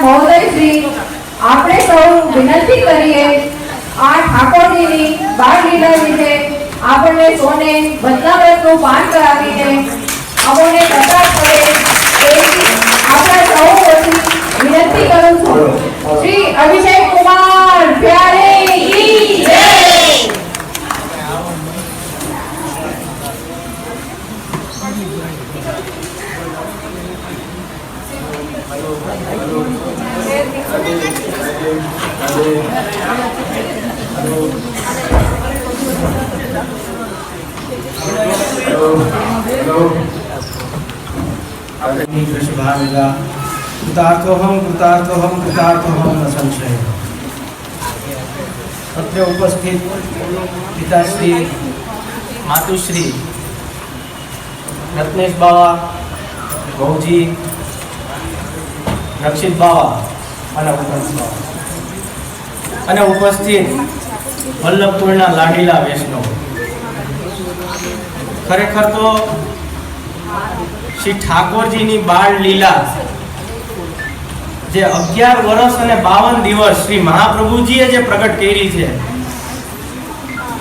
મહોદય શ્રી આપણે સૌ વિનંતી કરીએ આ ઠાકોરજીની બાળલીલા વિશે આપણને સૌને વચનામૃતનું પાન કરાવીને અમોને પ્રસાદ કરે એવી આપણા સૌ વતી વિનંતી કરું છું। શ્રી અભિષેક કુમાર પ્યારે કી જય। कृतार्थोहम न संशय। अत्र उपस्थित पिताश्री मातुश्री रत्नेश बाबा भौजी रक्षित बाबा અને ઉપસ્થિત વલ્લભપુરના લાડીલા વૈષ્ણવ, ખરેખર તો શ્રી ઠાકોરજીની બાળ લીલા જે 11 વર્ષ અને 52 દિવસ શ્રી મહાપ્રભુજીએ જે પ્રગટ કરી છે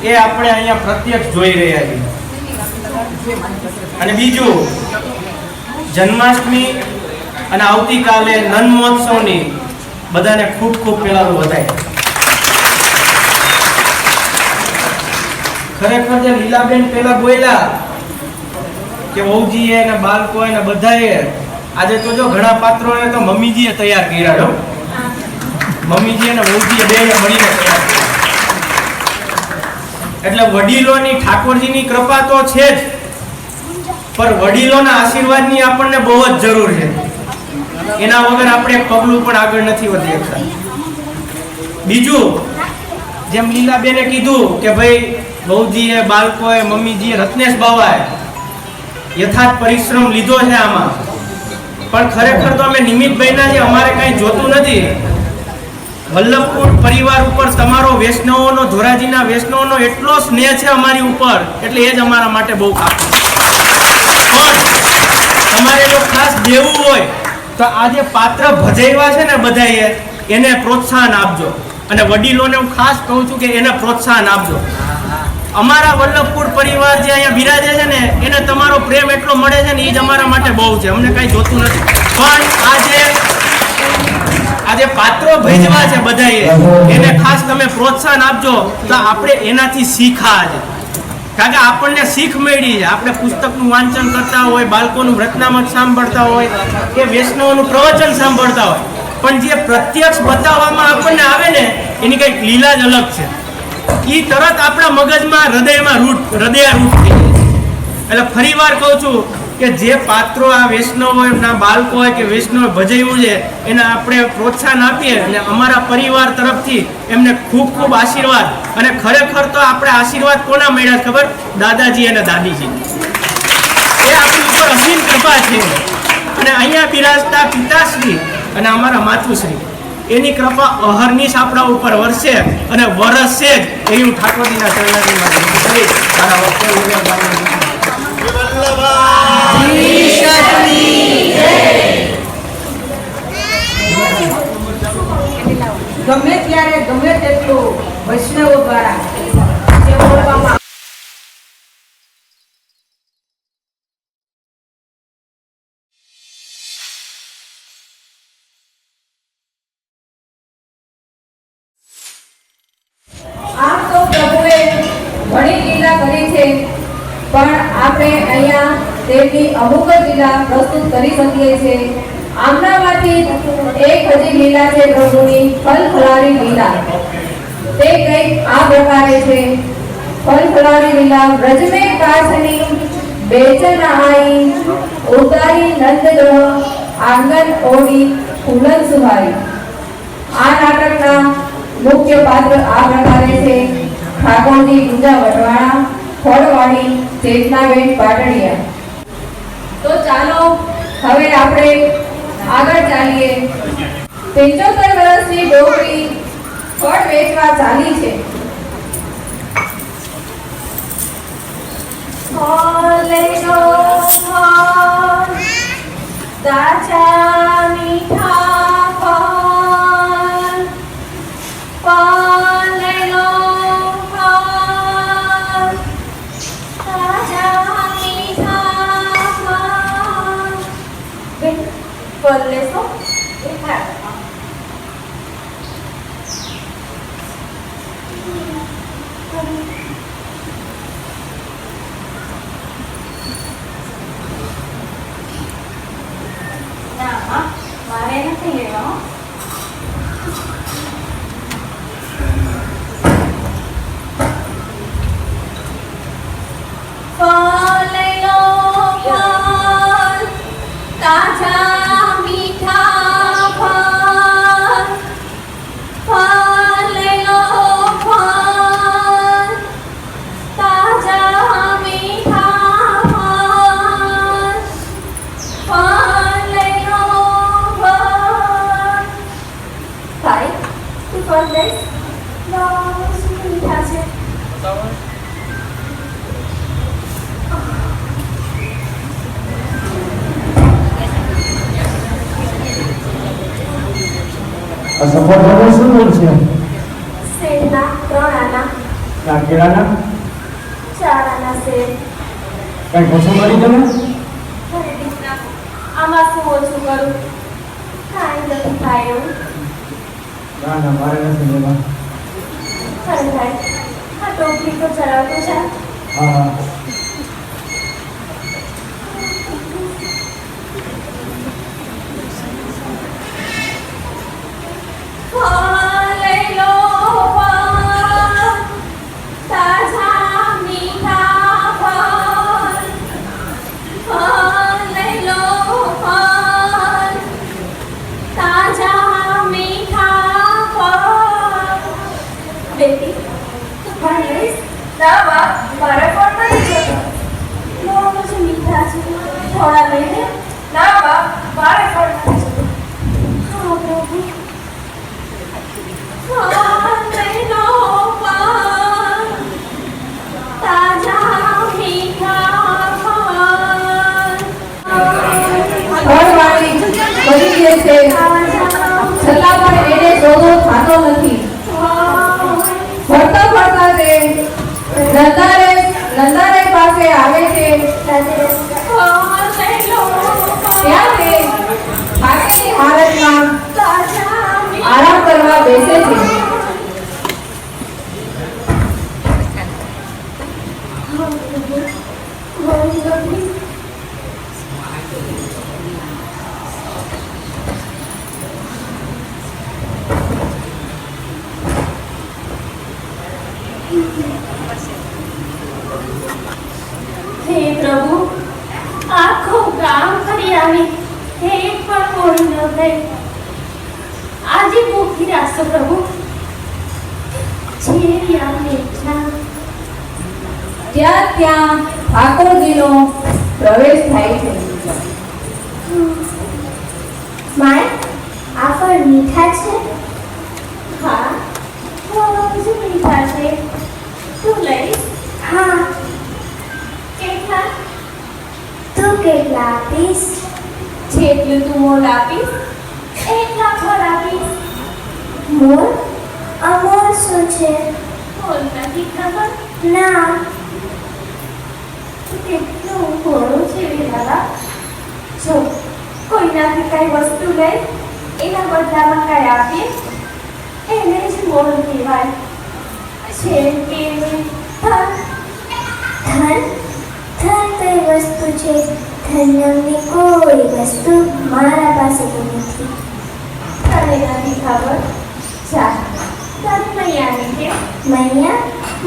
એ આપણે અહીંયા પ્રત્યક્ષ જોઈ રહ્યા છીએ। અને બીજું, જન્માષ્ટમી અને આવતીકાલે નંદ મહોત્સવની બધાને ખૂબ ખૂબ પહેલા વધાય। ખરેખર જે લીલાબેન પહેલા બોલ્યા કે વહુજીએ અને બાળકોએ ને બધાએ આજે તો જો ઘણા પાત્રોને તો મમ્મીજીએ તૈયાર કર્યા છો, મમ્મીજી અને વહુજીએ બેને મળીને તૈયાર કર્યા। એટલે વડીલોની ઠાકોરજીની કૃપા તો છે જ, પણ વડીલોના આશીર્વાદની આપણને બહુ જ જરૂર છે। એના વગર આપણે એક પગલું પણ આગળ નથી વધી શકતા। બીજું, જેમ લીલાબેને કીધું કે ભાઈ વહુજીએ બાળકોએ મમ્મીજીએ રત્નેશ બાવાએ યથાર્થ પરિશ્રમ લીધો છે આમાં, પણ ખરેખર તો અમે નિમિત્ત બન્યા છે, અમારે કંઈ જોતું નથી। વલ્લભપુર પરિવાર ઉપર તમારો વૈષ્ણવોનો, ધોરાજીના વૈષ્ણવોનો એટલો સ્નેહ છે અમારી ઉપર, એટલે એ જ અમારા માટે બહુ કાફી। પણ તમારે જો ખાસ દેવું હોય તો આ જે પાત્ર ભજવ્યા છે ને બધાએ, એને પ્રોત્સાહન આપજો। અને વડીલોને હું ખાસ કહું છું કે એને પ્રોત્સાહન આપજો। અમારા વલ્લભપુર પરિવાર જે અહીંયા બિરાજે છે ને, એને તમારો પ્રેમ એટલો મળે છે ને, એ જ અમારા માટે બહુ છે, અમને કાંઈ જોતું નથી। પણ આજે પાત્રો ભજવા છે બધાએ, એને ખાસ તમે પ્રોત્સાહન આપજો, તો આપણે એનાથી શીખા છે। કારણ કે આપણને શીખ મળી છે, આપણે પુસ્તકનું વાંચન કરતા હોય, બાળકોનું વ્રતનામત સાંભળતા હોય કે વૈષ્ણવનું પ્રવચન સાંભળતા હોય, પણ જે પ્રત્યક્ષ બતાવવામાં આપણને આવે ને, એની કંઈક લીલા જ અલગ છે। એ તરત આપણા મગજમાં હૃદયરૂઢ થઈ જાય। એટલે ફરી વાર કહું છું કે જે પાત્રો આ વૈષ્ણવના બાળકો હોય કે વૈષ્ણવ ભજવ્યું છે, એને આપણે પ્રોત્સાહન આપીએ અને અમારા પરિવાર તરફથી એમને ખૂબ ખૂબ આશીર્વાદ। અને ખરેખર તો આપણે આશીર્વાદ કોના મળ્યા ખબર? દાદાજી અને દાદીજી, એ આપણી ઉપર અસીમ કૃપા છે। અને અહીંયા બિરાજતા પિતાશ્રી અને અમારા માતુશ્રી, એની કૃપા અહર્નિશ આપણા ઉપર વરસે અને વરસશે જ, એવી હું ઠાકોરજીના ચરણામાં મારા ગમે ત્યારે ગમે તેટલું વૈષ્ણવો દ્વારા સેવવામાં આમ તો પ્રભુએ ઘણી લીલા કરી છે, પણ આપણે અહીંયા તેમની અમુક જ લીલા પ્રસ્તુત કરી શકીએ છીએ। આમનામાંથી એક હજી લીલા છે પ્રભુની ફલફલારી લીલા। તે કંઈક આ પ્રકારે છે। ફલફલારી લીલા વ્રજ में कासनी बेचन आई उतारी नंद ग्रह आंगन ओढ़ी फूलन सुहारी। આ નાટકના મુખ્ય પાત્ર આ પ્રકારે છે। ઠાકોરજી ગુંજા વટવાણા, ખોડવાણી ચેતનાબેન પાટણિયા। તો ચાલો હવે આપણે આગળ ચાલીએ। 75 વર્ષની ડોકરી ફળ વેચવા ચાલી છે। તાજા મીઠા ફળ લેશો એ ખા. ના મારે નથી લેવા હો. ફળ લઈ લો ફળ, તાજા મીઠા ફળ. ફળ લઈ લો ફળ, તાજા મીઠા ફળ. ફળ લઈ લો ફળ. ભાઈ તું ફળ લઈશ? મીઠા છે. સફરજનનું શું મૂળ છે? શેરના 3 આના, કેળાના 4 આના શેર. કઈ ઓછું કરી તમે? અરે દીકરા, આમાં શું ઓછું કરું? કાંઈ નથી થાય એવું. ના ના મારે નથી લેવા. અરે ભાઈ, આ ટોપલી તો ચલાવતો છે. હા હા ફળ લઈ લો ફળ, તાજા મીઠા ફળ. ફળ લઈ લો ફળ, તાજા મીઠા ફળ. બેટી તું ફળ લઈશ? ના બા, મારે ફળ નથી જોતા. બહુ જ મીઠા છે, થોડા લઈ લે. ના બા, મારે ફળ નથી જોતા. હા પ્રભુ. છતાં પણ એને શોધો થતો નથી. ફરતા ફરતા તે નંદારે પાસે આવે છે. ત્યાં તે થાકેલી હાલતમાં આરામ કરવા બેસે છે. હે પ્રભુ, આખું ગામ ફરી આવી, એક પણ કોળી ન થઈ. આજે ભૂખી રાખશો પ્રભુ. ત્યાં ઠાકોરજીનો પ્રવેશ થાય છે. માય, આ ફળ મીઠા છે? હા, બહુ જ મીઠા છે. તું લઈશ? હા. કેટલા? તું કેટલા આપીશ? જેટલું તું મોલ આપીશ એટલા ફળ આપીશ. મોલ? અમોલ શું છે? મોલ નથી ખબર? ના. કેટલું ઘણું છે વિહારા. જો કોઈનાથી કઈ વસ્તુ લઈ એના બદલામાં કઈ આપીએ એને જ મોલ કહેવાય. જેમ કે ધન. ધન? ધન કઈ વસ્તુ છે? ધન નામની કોઈ વસ્તુ મારા પાસે તો નથી. તને નથી ખબર? જા, તારી મૈયાની છે. મૈયા?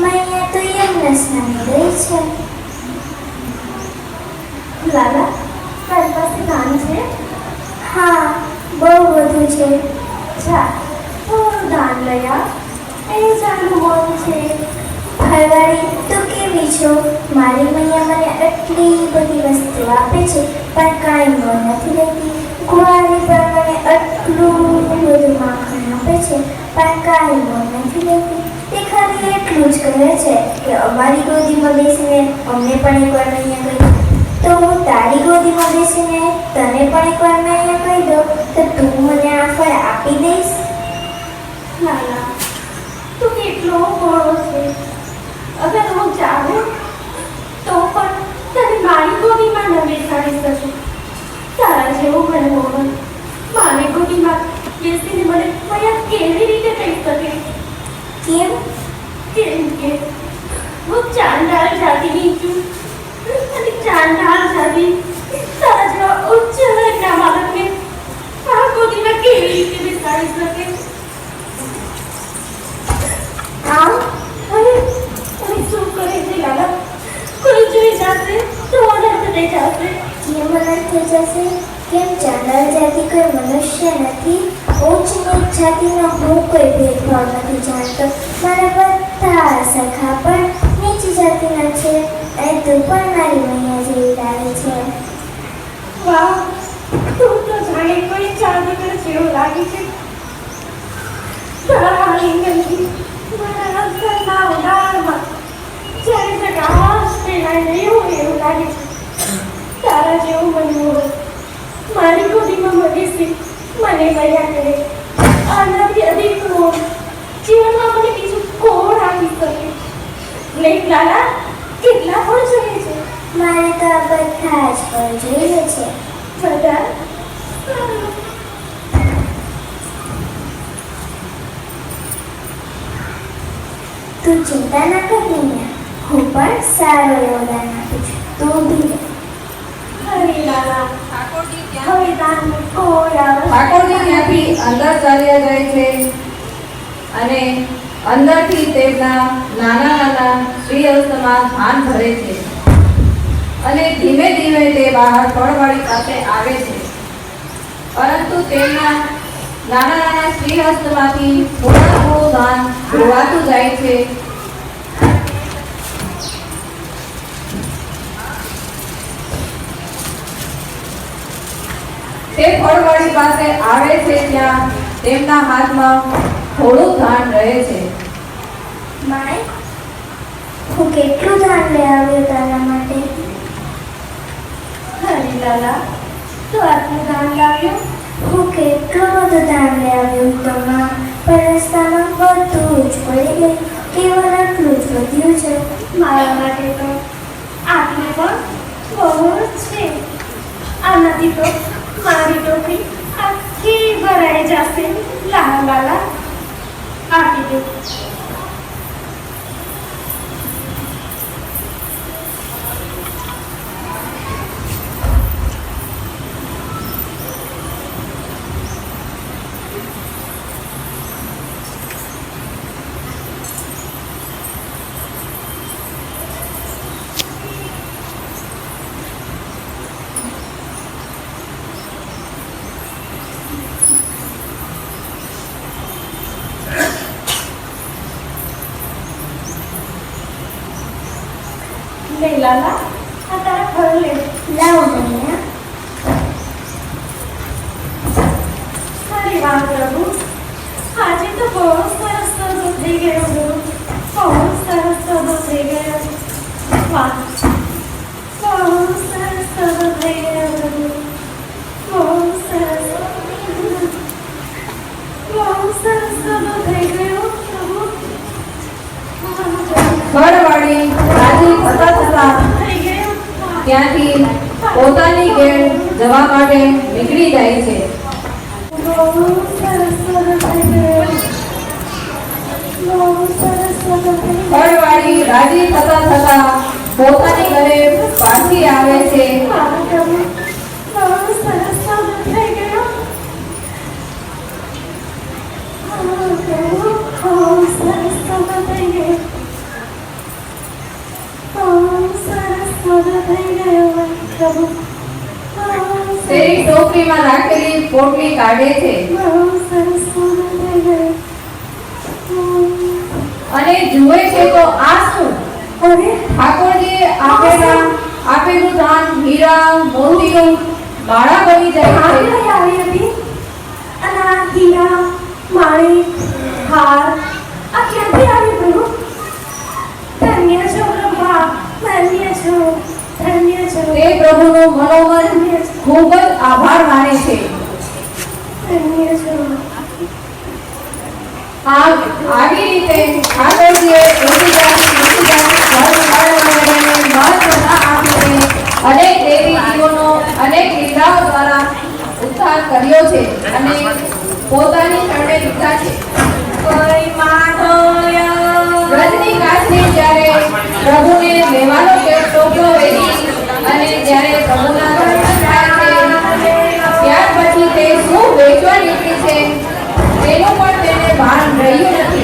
મૈયા તો યમના સ્નાને ગઈ છે. લાલા, તારી પાસે દાન છે? હા, બહુ બધું છે. જા, થોડું દાન લઈ આવ. એ જાનું મોલ છે. ફરવાડી, તું કેવી છો? મારી મૈયા મને આટલી બધી વસ્તુ આપે છે પણ કાંઈ મોલ નથી લેતી. કુંવારી પણ મને આટલું બધું માખણ આપે છે પણ કાંઈ મોલ નથી લેતી. તે ખાલી એટલું જ કહે છે કે અમારી ગોદીમાં બેસીને અમને પણ એકવાર મૈયા કહી. તો હું તારી ગોદીમાં બેસીને તને પણ એકવાર મૈયા કહી દઉં તો તું મને આ ફળ આપી દઈશ? લાલા, તું કેટલો મોડો છે. અગર હું ચાહું તો પણ તને મારી ગોદીમાં ન બેસાડી શકું. તારા જેવું મને મોડું પછી એમ મન થઈ જશે કેમ ચાંડાળ જાતિ કોઈ મનુષ્ય નથી, ઉચ્ચ નીચ જાતિનો હું કોઈ ભેદભાવ નથી જાણતો, મારા બધા સખા પણ નીચ જાતિના છે અને તું પણ મારી મૈયા જેવી લાગે છે. વાહ, તું તો જાણે કોઈ જાદુગર જેવું લાગે છે. તારા આલિંગનથી મારા અંતરના ઉડાણમાં જ્યારે પ્રકાશ ફેલાઈ રહ્યો એવું લાગે છે. તારા જેવું બનવું હોય, મારી ગોદીમાં બેસી મને મર્યા કરે. આનાથી અધિક મોહ જીવનમાં મને બીજું કોણ આપી શકે? લે લાલા, કેટલા ફળ જોઈએ છે? મારે તો આ બધા જ ફળ જોઈએ છે. બધા? તું ચિંતા ના કર મૈયા, હું પણ સારો એવો દાન આપું છું, તું ઊભી રહે. અરે લાલા, હવે દાનનું કોઈ આવે ઠાકોરજી ત્યાંથી અંદર ચાલ્યા જાય છે અને અંદરથી તેમના નાના નાના શ્રીહસ્તમાં ધાન ભરે છે અને ધીમે ધીમે તે બહાર ફળવાળી પાસે આવે છે, પરંતુ તેમના નાના નાના શ્રીહસ્તમાંથી થોડું થોડું ધાન ધોવાતું જાય છે. તે ફળવાળી પાસે આવે છે ત્યાં તેમના હાથમાં થોડું ધાન રહે છે. માય, હું કેટલું ધાન લઈ આવ્યો તારા માટે? અરે લાલા, તું આટલું દાન લાવ્યો? હું કેટલું બધું ધાન લઈ આવ્યો તો માં, પણ રસ્તામાં બધું જ પડી ગયું, કેવળ આટલું જ વધ્યું છે. મારા માટે તો આટલું પણ બહુ જ છે. આનાથી તો મારી ટોપી આખી ભરાઈ જશે. લાલા, આપી દે. લે લાલા, આ તારા ફળ લે. લાવો મૈયા. અરે વાહ પ્રભુ, આજે તો બહુ સરસ સોદો થઈ ગયો. બહુ સરસ સોદો થઈ ગયો. વાહ, બહુ સરસ સોદો થઈ ગયો પ્રભુ. બહુ સરસ સોદો થઈ ગયો પ્રભુ. ફળવાળી રાજી થતા થતા થઈ ગયો. ત્યાંથી પોતાની ઘેર જવા માટે નીકળી જાય છે. બહુ સરસ સોદો થઈ ગયો. બહુ સરસ સોદો થઈ ગયો. ફળવાળી રાજી થતા થતા પોતાની ઘરે પાછી આવે છે. મારા પ્રભુ, બહુ સરસ સોદો થઈ ગયો. મારા પ્રભુ, બહુ સરસ સોદો થઈ ગયો. બહુ સરસ સોદો થઈ ગયો મારા પ્રભુ. તેની ટોપલીમાં રાખેલી પોટલી કાઢે છે બહુ સરસ સોદો થઈ ગયો. અને જુએ છે તો આ શું? અરે, ઠાકોરજીએ આપેલું ધાન હીરા મોતીનું માળા બની જાય આ છે. કઈ આવી હતી? અને આ હીરા, માણિક, હાર, આ ક્યાંથી આવી પ્રભુ? ધન્ય છો બ્રહ્મા, ધન્ય છો, ધન્ય છો, તે પ્રભુનો મનોમન ખૂબ જ આભાર માને છે. ધન્ય છો. આવી રીતે ઠાકોરજીએ એકબીજાથી બીજી ઘર સંભાળવાને મહત્વ ના આપીને અનેક દેવી જીવોનો અનેક લીલાઓ દ્વારા ઉદ્ધાર કર્યો છે અને પોતાની શરણે લીધા છે. કોઈ માધોય રજનીકાંતને જ્યારે પ્રભુને લેવાનો ટોપલો વેચી અને જ્યારે પ્રભુના દર્શન થાય છે ત્યાર પછી તે શું વેચવા નીકળી છે તેનું પણ તેને ભાન રહ્યું નથી.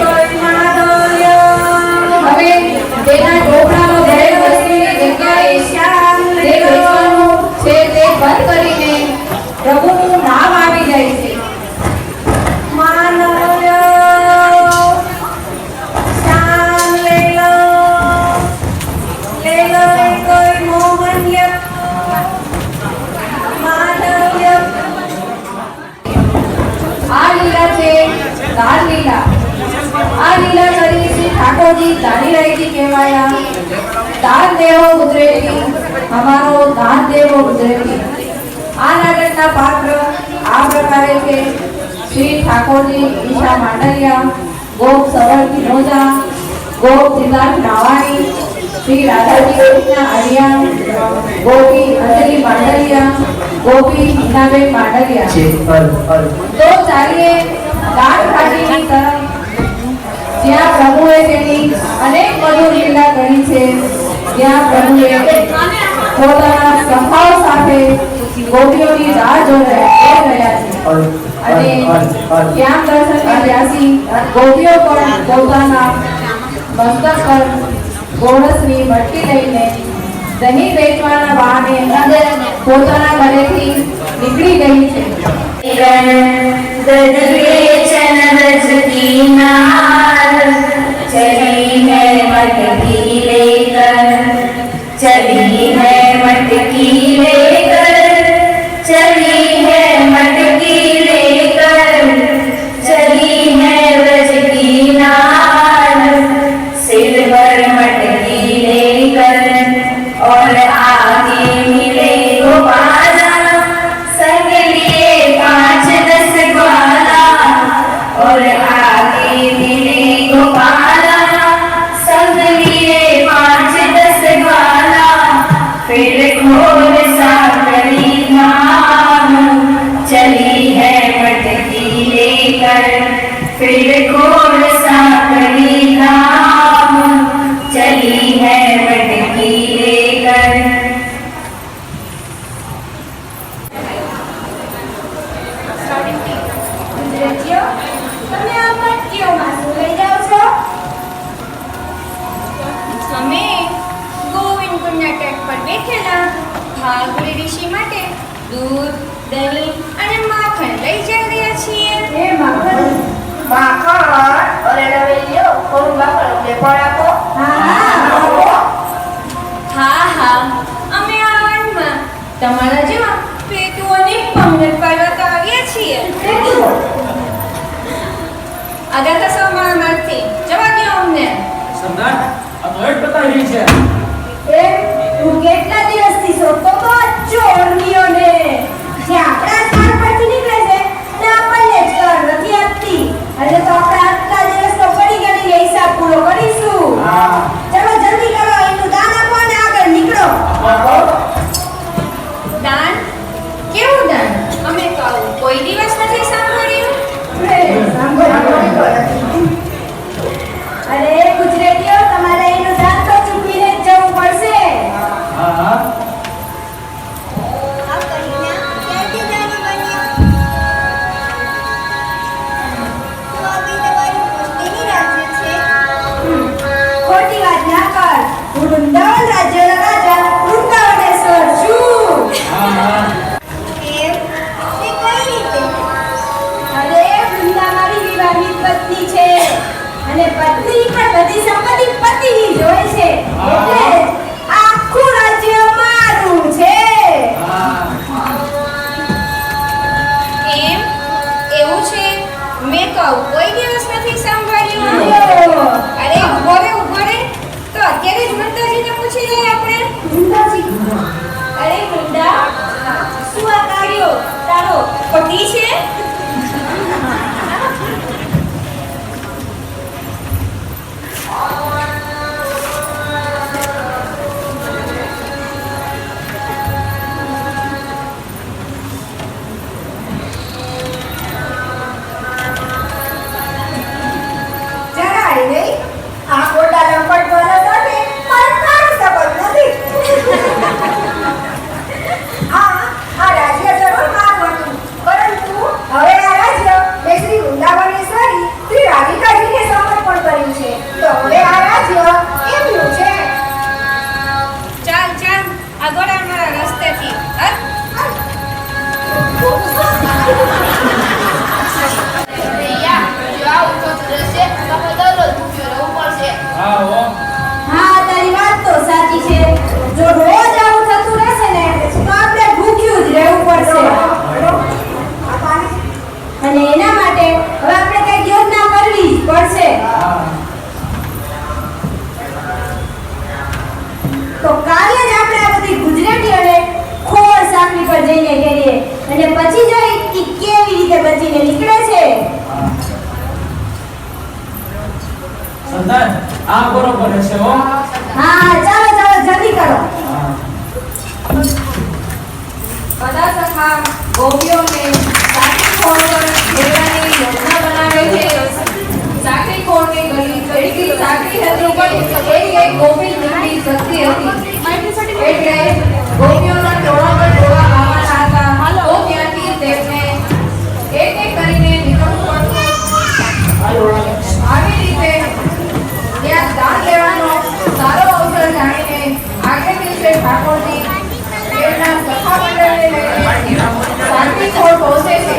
હવે તેના ટોપલામાં ભરેલ વસ્તુની જગ્યાએ તે વેચવાનું છે તે બંધ કરીને પ્રભુનું નામ આવી જાય છે. માનવ્ય શ્યામ લેલો લેલો રે કોઈ મોહન્ય માનવ્ય. આ લીલા છે દાન લીલા. આ લીલા કરી શ્રી ઠાકોરજી દાનીરાયજી કહેવાયા. દાન દેવો ઉતરેથી અમારો દાન દેવો ઉતરેથી. આ નાટકના પાત્ર આ પ્રકારે છે. શ્રી ઠાકોરજી ઈશા માંડલિયા, ગોપ સવર કિનોજા, ગોપ સિદ્ધાર્થ નાવાણી, શ્રી રાધાજી કૃષ્ણ અરિયા, ગોપી અંજલિ માંડલિયા, ગોપી હિનાબેન માંડલિયા. તો ચાલીએ દાન ઘાટીની તરફ, જ્યાં પ્રભુએ તેની અનેક મધુર લીલા કરી છે. જ્યાં પ્રભુએ પોતાના સખાઓ સાથે ગોપીઓની રાહ જોઈ રહ્યા છે. અને શ્યામ દર્શનની પ્યાસી ગોપીઓ પણ પોતાના મસ્તક પર ગોળસની મટકી લઈને દહીં વેચવાના બહાને પોતાના ઘરેથી નીકળી ગઈ છે. चली है मटकी लेकर, चली है मटकी लेकर, चली है मटकी लेकर, चली है ब्रज की नार, सिर पर मटकी लेकर और आगे मिले गोपाला, संग लिए 5-10 ग्वाला और आगे मिले गोपाला, संग लिए 5-10 ग्वाला, फिर खोल साकरी नाम, चली है मटकी लेकर, फिर खोल साकरी नाम, चली है मटकी लेकर. ગુજરાતીઓ, તમે આ મટકીઓમાં શું લઈ જાઓ છો? અમે ગોવિંદપુરના તટ પર બેઠેલા ભાગુડી ઋષિ માટે દૂધ, દહીં અને માખણ લઈ જઈ રહ્યા છીએ. એ માખણ માખણ અરે રવેલીઓ કોણ માખણ અમને પણ આપો. હા અમે આ વનમાં તમારા જેવા પેટુઓને પંગત પાડવા તો આવ્યા છીએ. આગળ તો સોમવાર નથી જવા દો અમને. સમ્રાટ આ તો એક બતાવી રહી છે. એ તું કેટલા દિવસથી શોધતો તો આ ચોરણીઓને જે આપણા સ્થાન પરથી નીકળે છે તે આપણને જ કર નથી આપતી. એટલે તો આપણે આટલા દિવસ તો પડી ગયેલી હિસાબ પૂરો કરીશું. હા ચલો જલ્દી કરો, એનું દાન આપો અને આગળ નીકળો. દાન? કેવું દાન? અમે કહું કોઈ દિવસ નથી સાંભળ્યું. અરે ગુજરાતીઓ, તમારે એનું દાન તો ચૂકવીને જ જવું પડશે. હા હા આ કન્યા ક્યાંથી જાણી બન્યા? તો આ બીજવાળી પુષ્ટિની રાજ્ય છે. ખોટી વાત ના કર. હું વૃંદાવન રાજ્યનો રાજા વૃંદાવનેશ્વર છું. હા હા કેમ? તે કઈ રીતે? અરે વૃંદાવની વિવાહિત પત્ની છે અને પત્ની પણ બધી સંપત્તિ પતિની જ હોય છે. એટલે જ આખું રાજ્ય મારું છે. એમ? એવું છે? મેં કહું કોઈ દિવસ નથી સાંભળ્યું. અરે ઉભો રે તો અત્યારે જ મંદાજીને પૂછી લઈએ આપણે. મંદાજી? અરે મંદા, શું આ કાર્યો તારો પતિ છે? બધા સખા ગોપીઓને સાકી ખોળ પર ઘેરવાની યોજના બનાવે છે. સાકી ખોળની ગળી સાકી હતી પણ એક ગોપી નીકળી શકતી હતી. એટલે ગોપીઓના ટોળા પર ટોળા આવવાના હતા. તો ત્યાંથી તેમને એક એક કરીને નીકળવું પડતું. આવી રીતે ત્યાં દાન લેવાનો સારો અવસર જાણીને આગળ દિવસે ઠાકોરજી તેમના સખા મંડળને લઈને સાકી ખોળ પહોંચે છે.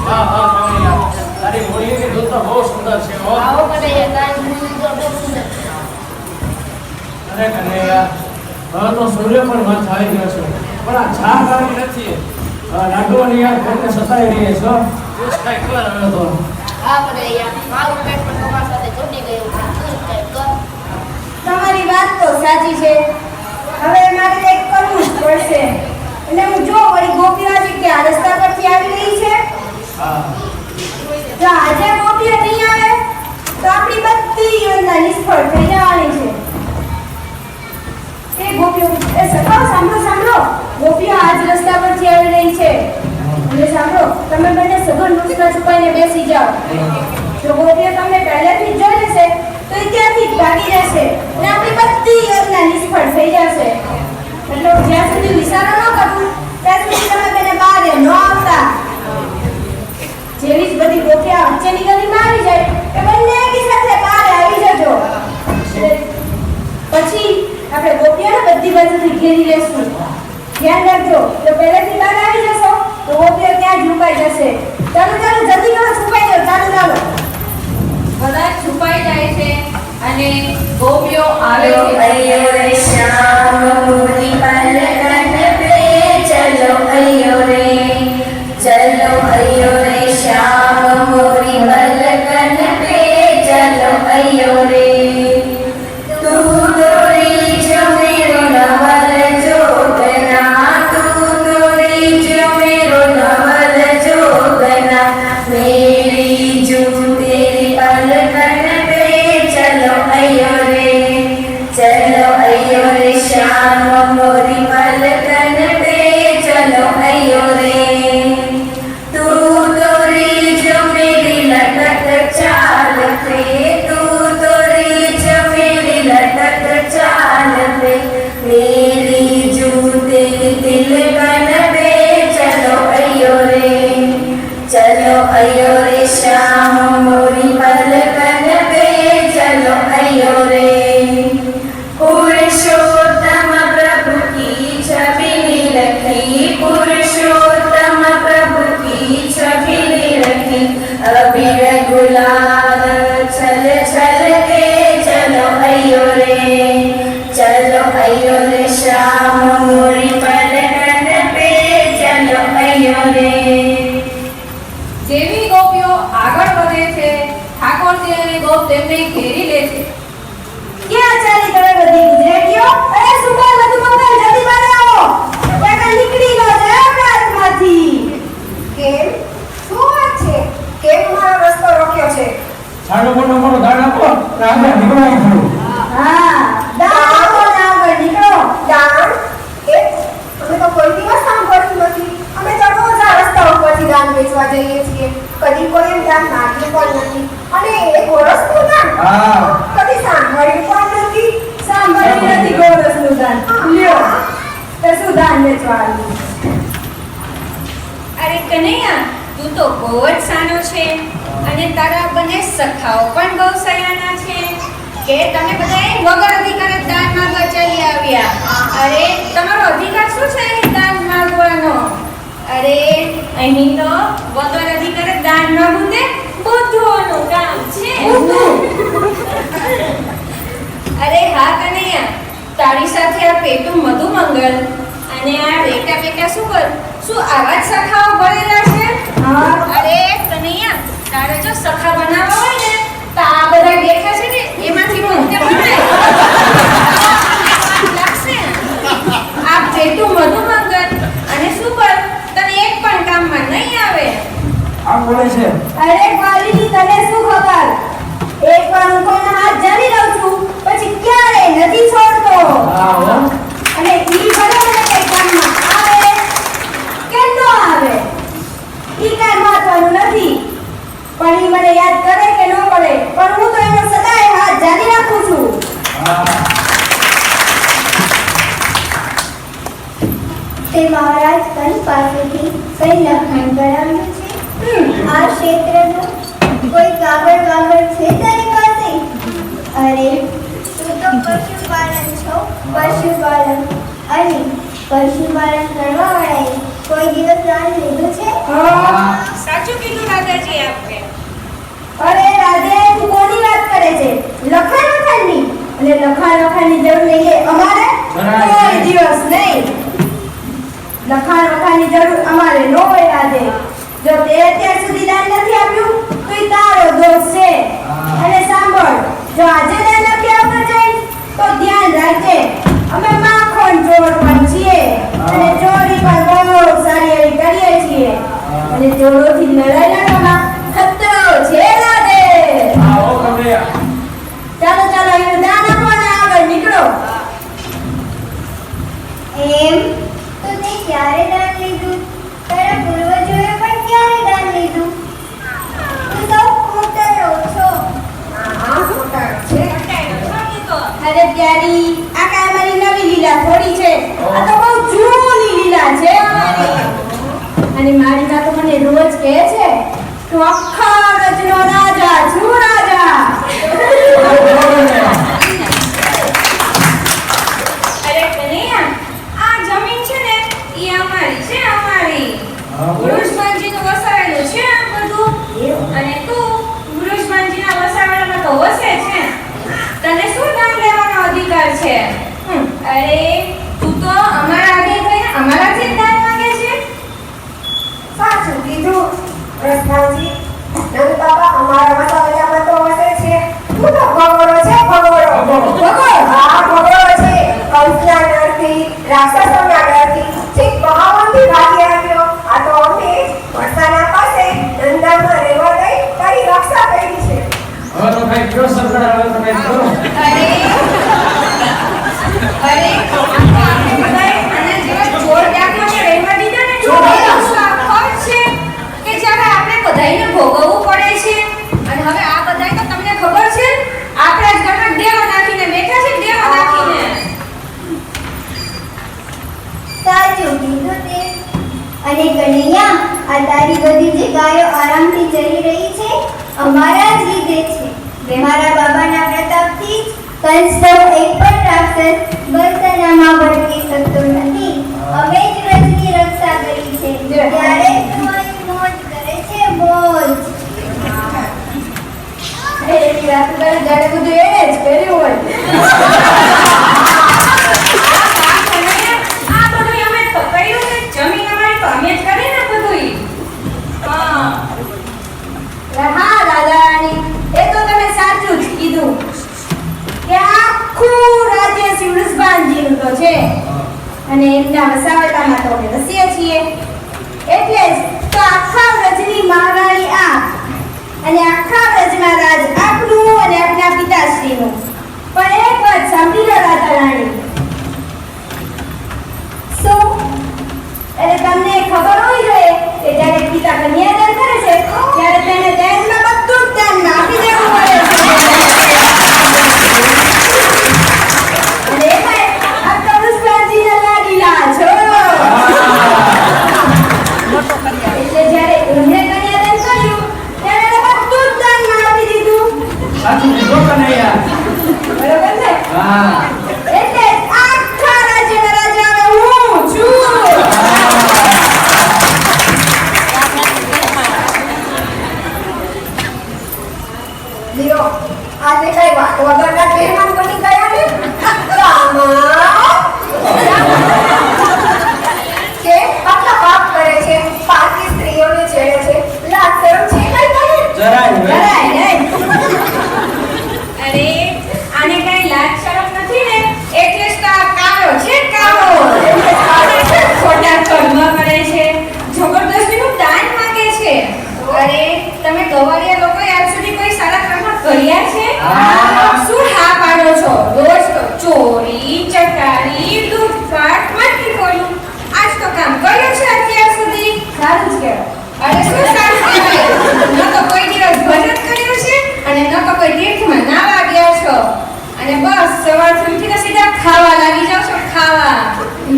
હા હા કનૈયા, તારી મૂળીની દૂધ તો બહુ સુંદર છે હો. આવો કનૈયા, તારી મૂડી તો બહુ સુંદર છે. અરે કનૈયા, હવે તો સૂર્ય પણ માથે આવી ગયો છે, પણ આ ચા ખાવી નથી. લાડુઓની યાદ કરીને સતાઈ રહી છો. દિવસ કાંઈ કર હવે તો. હા કનૈયા, મારું પેટ પણ તમારી સાથે ચોટી ગયું છે. તું જ કંઈક કર. તમારી વાત તો સાચી છે. હવે મારે કંઈક કરવું જ પડશે. એટલે હું જો વળી ગોપીઓ આજે કે આ રસ્તા પરથી આવી રહી છે. હા જો આજે ગોપીઓ નહીં આવે તો આપણી બધી યોજના નિષ્ફળ થઈ જવાની છે. એ ગોપીઓ એ સખાઓ સાંભળો. ગોપીઓ આજ રસ્તા પરથી આવી રહી છે. અને સાંભળો, તમે બંને સઘન વૃક્ષના છુપાઈને બેસી જાઓ. જો ગોપીઓ તમને પહેલેથી જ જોઈ લેશે તો એ ત્યાંથી જ ભાગી જશે અને આપણી બધી યોજના નિષ્ફળ થઈ જશે. એટલે જ્યાં સુધી વિચારો ન કરું ત્યાં સુધી તમે તેને બહાર ન આવતા. જેવી જ બધી ગોપીઓ વચ્ચેની ગલીમાં આવી જાય એ બંને એકી સાથે બહાર આવી જજો. પછી આપણે ગોપીઓને બધી બાજુથી ઘેરી લેશું. ધ્યાન રાખજો, જો પહેલેથી બહાર આવી જશો તો ગોપીઓ ત્યાં જ છુપાઈ જશે. ચાલો જલ્દી કરો, છુપાઈ જાઓ. ચાલો બધા છુપાઈ જાય છે અને ગોપીઓ આવે છે. અયો રે શ્યામ મોરી પલકન पे चलो अयो रे श्याम मोरी पलकन पे चलो अयो रे तू तोरी जो मेरो नवल जोगना तू तोरी जो मेरो नवल जोगना मेरी जू तेरी पलकन पे चलो अयो रे श्याम मोरी पलकन पे चलो अयो रे तू तोरी जो मेरी लटक चाल पे तू तोरी जो मेरी लटक चाल पे मेरी जू तेरी तिलकन पे चलो अयो रे श्याम मोरी पलकन पे चलो अयो रे पुरुषोत्तम प्रभु की छवि रखी पुरुषोत्तम प्रभु की छवि रखी अबीर गुलाल छल छल के चलो अयो रे श्याम मोरी पलकन पे चलो अयो रे જેવી ગોપીઓ આગળ વધે છે ઠાકોરજી અને ગોપ તેમને ઘેરી લે છે. ક્યાં ચાલી તમે બધી ગુજરાતીઓ? અરે સુભાઈ બધું મંગલ જલ્દી બહાર આવો. ત્યાં નીકળી ન જાય આપણા હાથમાંથી. કેમ? શું વાત છે? કેમ મારો રસ્તો રોક્યો છે? સાડો મોટો દાણ આપો ને આગળ નીકળાય ખરું. હા, દાણ આપો ને આગળ નીકળો. દાણ? અમે તો કોઈ દિવસ સાંભળ્યું નથી. અમે તો રોજ આ રસ્તા ઉપરથી દાન વેચવા જઈએ છીએ. કદી કોઈ એમ દાન માગ્યું પણ નથી. અને એક વર્ષનું દાન હા કદી સાંભળ્યું પણ નથી. સાંભળ્યું નથી ગોરસનું દાન. લ્યો તો શું દાન વેચવા આવ્યું? અરે કનૈયા, તું તો બહુ જ સાનો છે અને તારા બંને સખાઓ પણ બહુ સયાના છે કે તમે બધાએ વગર અધિકાર જ દાન માંગવા ચાલી આવ્યા. અરે તમારો અધિકાર શું છે અહીં દાન માંગવાનો? અરે અહીં તો વગર અધિકાર જ દાન માંગવું તે બુદ્ધોનું કામ છે. અરે હા કનૈયા, તારી સાથે આ પેટું મધુમંગલ અને આ બેટા શું કર શું આવા જ સખાઓ ભરેલા છે? હા. અરે કનૈયા, તારે જો સખા બનાવવા હોય ને તો આ બધા બેઠા છે ને એમાંથી કોઈને બનાય. લાગશે. આ પેટું મધુમંગલ અને સુપર તને એક પણ કામમાં નહીં આવે. આ કોણે છે? અરે વાલીની તને શું ખબર? એકવાર હું કોઈના હાથ જાણી લઉં છું પછી ક્યારેય નથી છોડતો. હા હો. અને ઈ ભલે મને કઈ કામમાં આવે કે ન આવે ઈ કાંઈ મહત્વનું નથી, પણ ઈ મને યાદ કરે કે ન કરે પણ હું તો એનો સદાય હાથ જાળી રાખું છું. તે મહારાજ કઈ પાસેથી કઈ લખાણ કરાવ્યું છે? આ ક્ષેત્રનું કોઈ કાગળ છે તારી પાસે? અરે તું તો પશુપાલન છો. પશુપાલન અને પશુપાલન કરવા વાળાએ કોઈ દિવસ દાન લીધું છે? સાચું કીધું દાદાજી આપે. અરે રાધે, તું કોની વાત કરે છે? લખાણની અને લખાણની જરૂર નહીં એ અમારે કોઈ દિવસ નહીં. લખાણની જરૂર અમારે ન હોય રાધે. જો તે અત્યાર સુધી દાન નથી આપ્યું તો ઈ તારો દોષ છે. અને સાંભળ, જો આજે દાન નથી આપતો જઈ તો ધ્યાન રાખજે, અમે માખણ ચોર પણ છીએ અને ચોરી પણ બહુ સારી એવી કરીએ છીએ અને ચોરોથી લડાઈ લડવામાં ખતરો છે રાધે. હા હો કનૈયા. ચાલો ચાલો એનું દાન આપો અને આગળ નીકળો. એમ તો તે ક્યારે દાન લીધું? તારા પૂર્વજોએ પણ ક્યારે દાન લીધું? તું સૌ ખોટરો છો. અરે પ્યારી, આ કાંઈ અમારી નવી લીલા થોડી છે, આ તો બહુ જૂની લીલા છે અમારી. અને મારી માં તો મને રોજ કહે છે તું આખા રજનો રાજા છું, રાજા. અરે કનૈયા, આ જમીન છે ને એ અમારી છે, અમારી. વૃષભાનજીનું વસાવેલું છે આ બધું. અને તું વૃષભાનજીના વસાવેલામાં તો વસે છે. તને શું દાન લેવાનો અધિકાર છે? અરે તું તો અમારા આગે થઈને અમારાથી જ દાન માંગે છે. સાચું કીધું રસભાજી. નંદ બાબા અમારા વસાવેલામાં તો વસે છે. તું તો ભગોળો છે, ભગોળો. હા, ભગોળો છે. કંસના ડરથી, રાક્ષસોના ડરથી છેક બહાવનથી ભાગી આવ્યો. આ તો અમે વરસાના પાસે નંદામાં રહેવા દઈ તારી રક્ષા કરી છે. હવે તો કઈ કયો સરકાર, હવે તો કઈ કરો. અરે આપણે બધાએ આના જેવા ચોર ડાકુઓને રહેવા દીધા ને, ચોર ડાકુ આખો જ છે કે જ્યારે આપણે બધાયને ભોગવવું પડે છે. અને હવે આ બધાય તો તમને ખબર છે આપણા જ ઘરમાં દેવા નાખીને બેઠા છે, દેવા નાખીને. સાચું કીધું તે. અને કનૈયા, આ તારી બધી જે ગાયો આરામથી ચરી રહી છે અમારા જ લીધે છે. મારા બાબાના પ્રતાપથી જ કંસનો એક પણ રાક્ષસ બરસાનામાં ભટકી શકતો નથી. અમે જ વ્રજની રક્ષા કરી છે. ત્યારે તું અહીં મોજ કરે છે, મોજ. એની વાત કરે જાણે બધું એણે જ કર્યું હોય. આ બધું અમે જ તો કર્યું ને, જમીન અમારી તો અમે જ કરી ને બધું. હા. હા દાદાની, એ તો તમે સાચું જ કીધું કે આખું રાજ્ય શ્રી વૃષભાનજીનું તો છે અને એમના વસાવટામાં તો અમે વસીએ છીએ. એટલે જ તો આખા વ્રજની મહારાણી આપ અને આખા વ્રજમાં રાજ આપનું અને આપના પિતાશ્રીનું. પણ એક વાત સાંભળી લો રાધા રાણી. શું એટલે તમને ખબર હોવી જોઈએ કે જ્યારે પિતા કન્યાદાન કરે છે ત્યારે તેને દહેજમાં બધું જ દાન આપી દેવું પડે છે. અને એમાંય આ તો વૃષભાનજીના લાડીલા છો. ગવારિયા લોકોએ આજ સુધી કોઈ સારા કામ કર્યા છે? હા. શું હા પાડો છો? રોજ તો ચોરી, ચકારી, લૂંટફાટ, મટકી ફોડવું આજ તો કામ કર્યું છે અત્યાર સુધી? સારું જ કહેવાય. અરે શું સારું કહેવાય? ન તો કોઈ દિવસ ભજન કર્યું છે અને ન તો કોઈ તીર્થમાં નાવા ગયા છો અને બસ સવારથી ઉઠીને સીધા ખાવા લાગી જાવ છો ખાવા.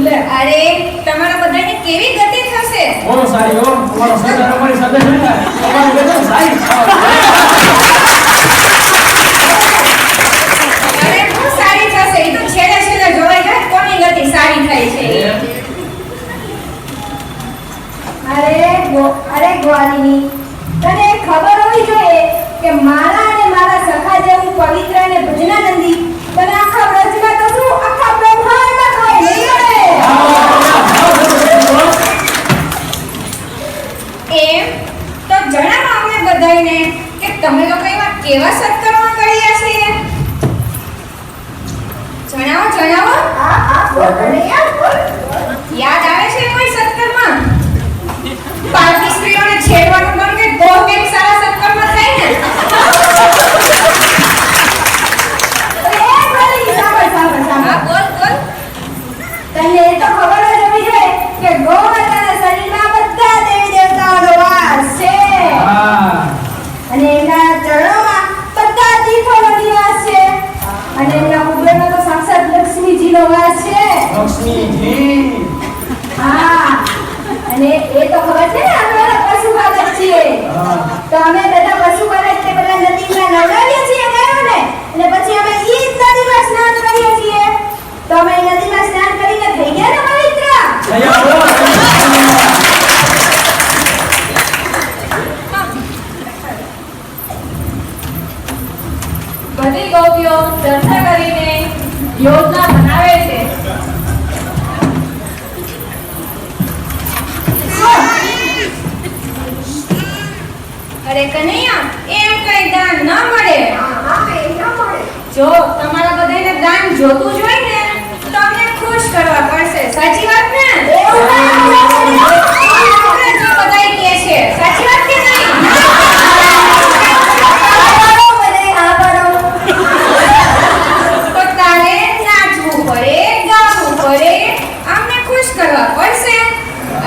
લે. અરે તમારા બધાને કેવી ગતિ થશે? બહુ સારી હો તમારો સરદાર અમારી સાથે છે ને તમારી બેટા સારી અરે બહુ સારી થશે. એ તો છેલ્લે છેલ્લે જોવાઈ જાય કોની ગતિ સારી થાય છે. અરે ગ્વાલીની, તને ખબર હોવી જોઈએ કે મારા અને મારા સખા જેવું પવિત્ર અને ભજનાનંદી તને આખા વ્રજમાં તો શું આખા બ્રહ્માંડમાં કોઈ નહીં મળે. એમ તો જણાવો અમને બધાયને કે તમે લોકો એવા કેવા સત્કર્મ કર્યા છે? જણાવો. બોલ કનૈયા, બોલ. યાદ આવે છે કોઈ સત્કર્મ? પારકી સ્ત્રીઓને છેડવાનું બંધ કે બહુ કંઈક સારા સત્કર્મ થાય ને? હા, બોલ. તને એ તો ખબર જ હોવી જોઈએ કે ગૌ માતાના શરીરમાં બધા દેવી દેવતાઓનો વાસ છે હા અને એમના ચરણોમાં બધા તીર્થોનો નિવાસ છે અને એમના ઉદરમાં તો સાક્ષાત લક્ષ્મીજીનો વાસ છે. લક્ષ્મીજી હા, અને એ તો ખબર છે ને અમે બધા પશુપાલક છીએ. તો અમે બધા પશુપાલક તે બધા નદીમાં નવડાવીએ છીએ ગાયોને અને પછી અમે ઈ જ નદીમાં સ્નાન કરીએ છીએ. તો અમે ઈ નદીમાં સ્નાન કરીને થઈ ગયા ને પવિત્ર. બધી ગોપીઓ ચર્ચા કરીને યોજના બનાવે છે. અરે કનૈયા, એમ કઈ દાન ન મળે. જો તમારા બધાને દાન જોતું જ હોય ને તો અમને ખુશ કરવા પડશે. સાચી વાત ને? આપણે જો બધાય કહે છે. સાચી વાત કે નહીં? તો તારે નાચવું પડે, ગાવું પડે, અમને ખુશ કરવા પડશે.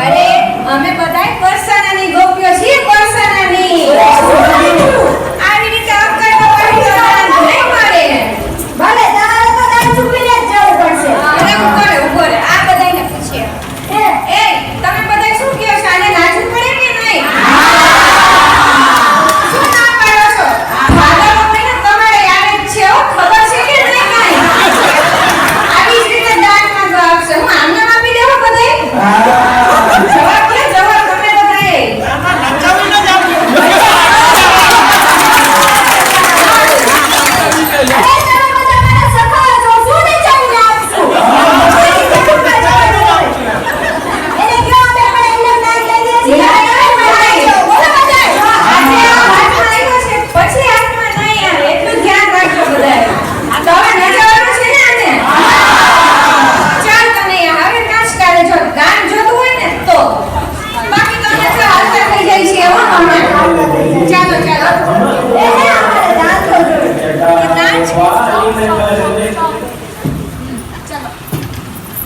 અરે અમે બધાય પરસાનાની ગોપીઓ છીએ, પરસાનાની. આવી રીતે અક્કડમાં પડી તો દાન નહીં મળે. ભલે તમારે તો દાન ચૂકવીને જ જવું પડશે. અરે ઉભો રહે. આ બધાયને પૂછીએ. એ તમે બધાય શું કહો છો? આને નાચવું પડે કે નહીં? શું ના પાડો છો? ભાદરવો મહિનો તમારે આવે જ છે હો. ખબર છે કે નહીં કાંઈ? આવી જ રીતે દાન માંગવા આવશે. હું આમને આપી દેવો બધાય? જવાબ દે, જવાબ તમે બધાય. પછી હાથમાં નહીં આવે એટલું ધ્યાન રાખજો બધાય. આ તો હવે નજવાનું છે ને આને. ચાલ કનૈયા, હવે નાચ કરે. જો દાન જોતું હોય ને તો બાકી તો અમે તો હાલતા થઈ જાય છે હો હમણાં. ચાલો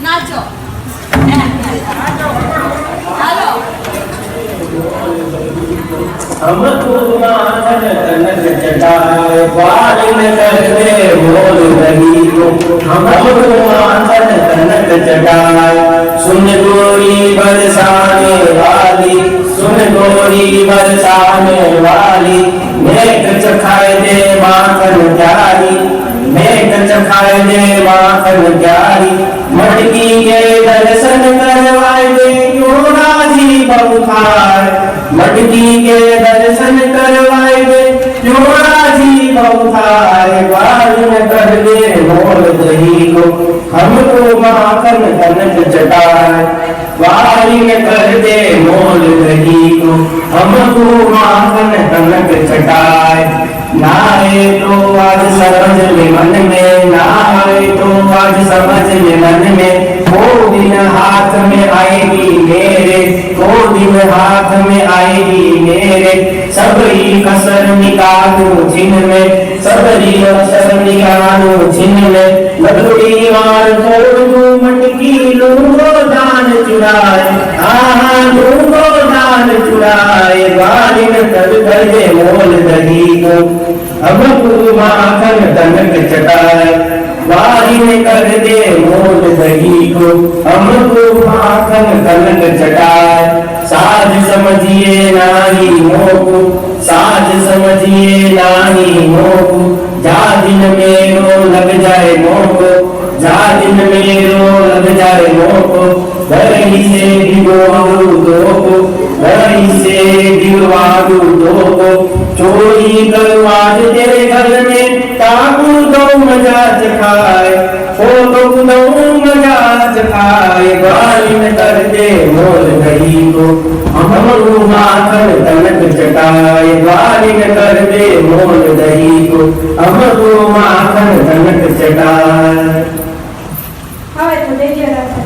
નાચો. હાલો. हमको माथन कनक जटाए वालिन कर दे मोर रही को हमको माथन कनक जटाए सुन गोरी बरसाने वाली सुन गोरी बरसाने वाली मेघ चखाए दे माखन प्यारी मेघ चखाए दे माखन प्यारी मटकी के दर्शन करवाए दे योराजी बहुथार मटकी के दर्शन करवाए दे योराजी बहुथार वालिन कर दे मोल दही को हमको माखन कनक जटाए वालिन कर दे मोल दही को हमको माखन कनक जटाए ना आए तो आज समझ ले मन में ना आए तो आज समझ ले मन में वो दिन हाथ में आएगी मेरे वो दिन हाथ में आएगी मेरे सबरी कसर निकालू जिनमें सबरी कसर निकालू जिनमें लड़ोड़ी वार तोड़ दूं मटकी लूंगो दान चुराए लूंगो दान चुराए बारिन कर दे मोल दही को अब तू माखन तनक चटाए बारिन कर दे मोल दही को हम तू माखन तनक चटाए साज समझिए नारी मोकू साज समझिए नारी मोकू जा दिन मेरो लग जाए मोको जा दिन मेरो लग जाए मोको दही से भिगवालू दोको दही से भिगवालू दोको चोरी करूं आज तेरे घर में ताकू दो मजा चखाए ओ तो दो मजा चखाए बारिन कर दे मोल दही को हमरू माखन तनक चटाए बारिन कर दे मोल दही को हमरू माखन तनक चटाए હવે તો દેજે રાખો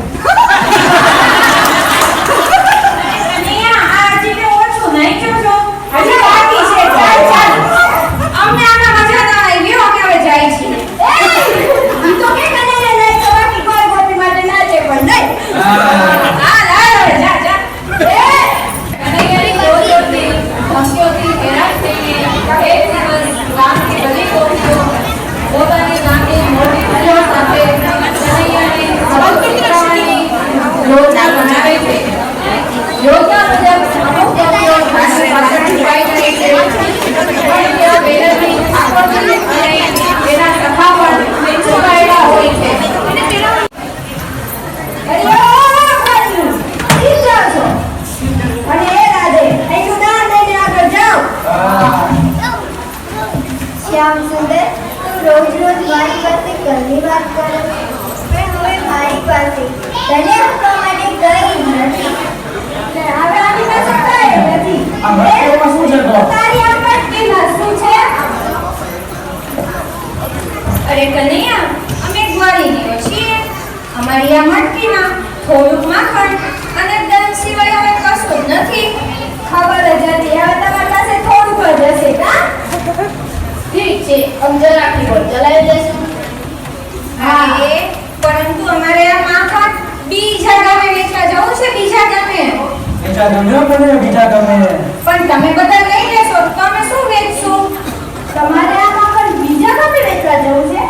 કનૈયા આ હજી કે ઓછું નહીં જોજો હજી બાકી છે ચાલ ચાલ અમને આમાં મજા ના આવી ગયો અમે હવે જાય છીએ ઈ તો કે કને નહીં તો બાકી કોઈ ગોપી માટે નાચે પણ નહીં હા લાવ હવે જા જા કનૈયાની જોરથી ધમકીઓથી હેરાન થઈને એક દિવસ ગામની બધી ગોપીઓ પોતાની ગામની મોટી પ્રજા સાથે કનૈયાને સબક શીખવવાની યોજના બનાવે છે. યોજના મુજબ અમુક ગોપીઓ ઘાસની પાછળ છુપાઈ જાય છે. પણ ત્યાં વેલણની ઠાકોરજી અને તેના સખા પણ છુપાયેલા હોય છે. અરે ઓ ભાઈ ઈ જાઓ છો અને એ રાધે અહીંનું દાન લઈને આગળ જાઓ શ્યામ સુંદર તું રોજ રોજ મારી પાસે ઘરની વાત કરે પણ હવે મારી પાસે તને આપવા માટે કઈ નથી ને હવે આની પાસે કાંઈ નથી આ મટકીઓમાં શું છે તો? તારી આ મટકીમાં શું છે અરે કનૈયા અમે ગ્વારીનીઓ છીએ અમારી આ મટકીમાં થોડુંક માખણ અને દહીં સિવાય હવે કશું જ નથી ખબર જ હતી હવે તમારી પાસે થોડુંક જ હશે કા ઠીક છે અમને રાખી બોલ ચલાવી દેશું. હા પરંતુ અમારે આ માખણ બીજા ગામે વેચવા જવું છે બીજા ગામે બીજા ગમે મને બીજા ગમે પણ તમે બધા લઈ લેશો તો અમે શું વેચશું તમારે આ માખણ બીજા ગામે વેચવા જવું છે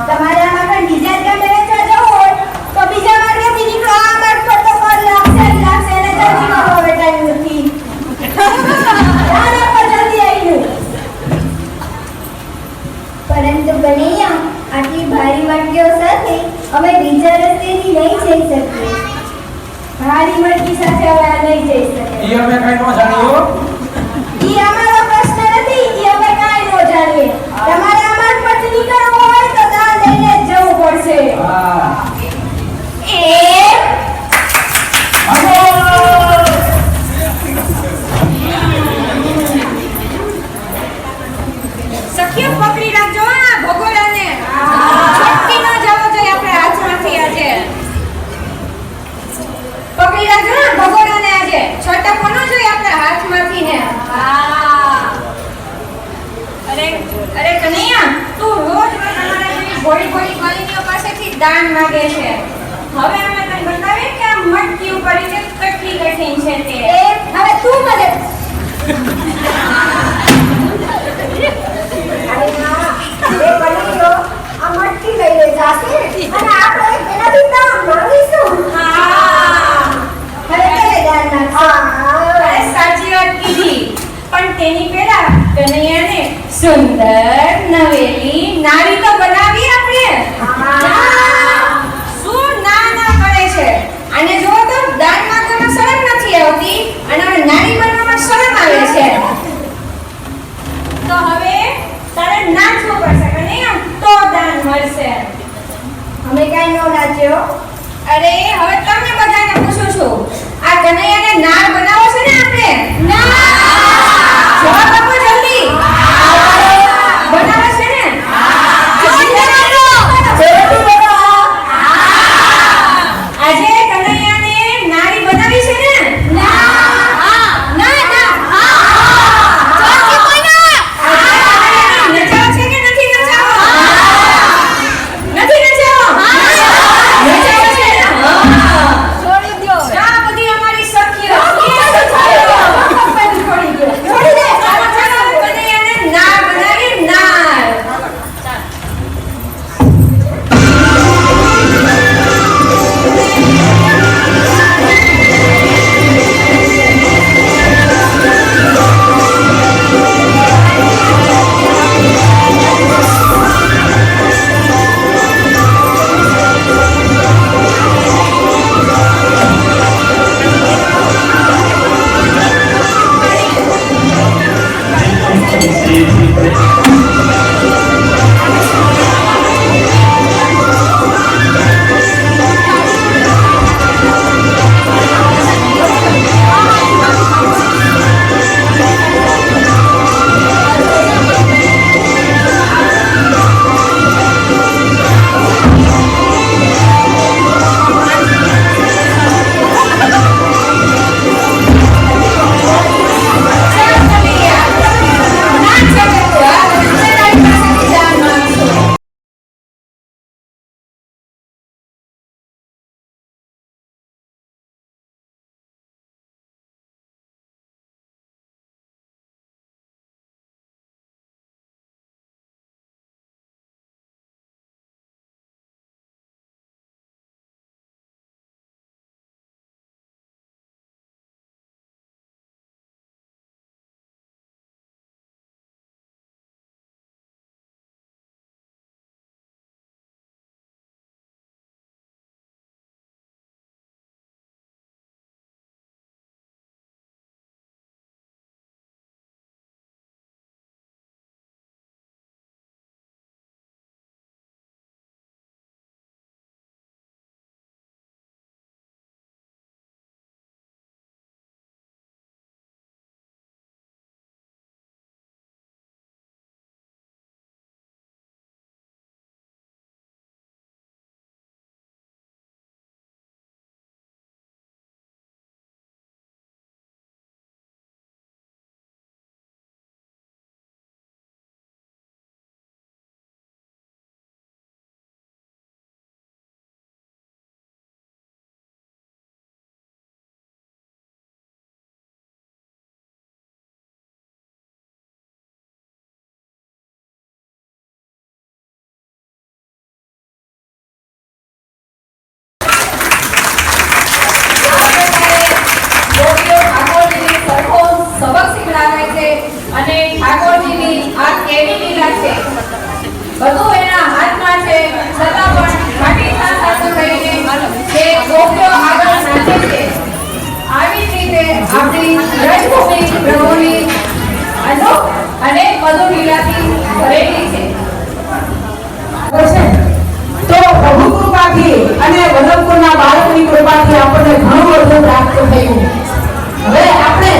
તમારે આ માખણ બીજા જ ગામે વેચવા જવું હોય તો બીજા માર્ગેથી નીકળો આ માર્ગ પર તો કર લાગશે જ લાગશે અને જલ્દી કરો હવે ટાઈમ નથી આના પર જલ્દી આવીને પરંતુ કનૈયા આટલી ભારી વાનગીઓ સાથે અમે બીજા રસ્તેથી નહીં જઈ શકીએ ભારી મટકી સાથે હવે આ નહીં જઈ શકે ઈ અમે કઈ ન જાણીયો ઈ અમારો પ્રશ્ન નથી ઈ અમે કાંઈ ન જાણીએ તમારે આ માર્ગ પરથી નીકળવું હોય તો દાન લઈને જ જવું પડશે હા એ સખીઓ પકડી રાખજો આ ભગોડાને છટકી ન જવો જોઈએ આપણે હાથમાંથી આજે પકડી રાખજો ને ભગોડાને આજે છટકવો ન જોઈએ આપણે હાથમાંથી ને અરે અરે કનૈયા તું રોજ રોજ અમારા જેવી ભોળી ભોળી માલિનીઓ પાસેથી દાન માંગે છે હવે અમે તને બતાવીએ કે આ મટકી ઉપાડી છે કેટલી કઠિન છે તે હવે તું મને અરે ના એ કનૈયો આ મટકી લઈને જાશે અને આપણે એનાથી દાન માંગીશું હા હવે કરે દાન નાખશે અરે સાચી વાત કીધી પણ તેની પહેલા કનૈયાને સુંદર નવેલી નારી તો બનાવી આપણે શું ના ના કરે છે અને જો તો દાન માંગવામાં શરમ નથી આવતી અને હવે નારી બનવામાં શરમ આવે છે તો હવે તારે નાચવું પડશે કનૈયા તો દાન મળશે અમે કાઈ નો નાચ્યો અરે હવે તમને બધાને પૂછું છું આ કનૈયાને નાર બનાવો છે ને આપણે જવાબ આપો જલ્દી બનાવે છે ને આજે કનૈયાને નારી બનાવી છે ને ના ના ના કરેલી છે. તો પ્રભુ કૃપાથી અને વલ્લભપુરના બાળકની કૃપાથી આપણને ઘણું બધું પ્રાપ્ત થયું. હવે આપણે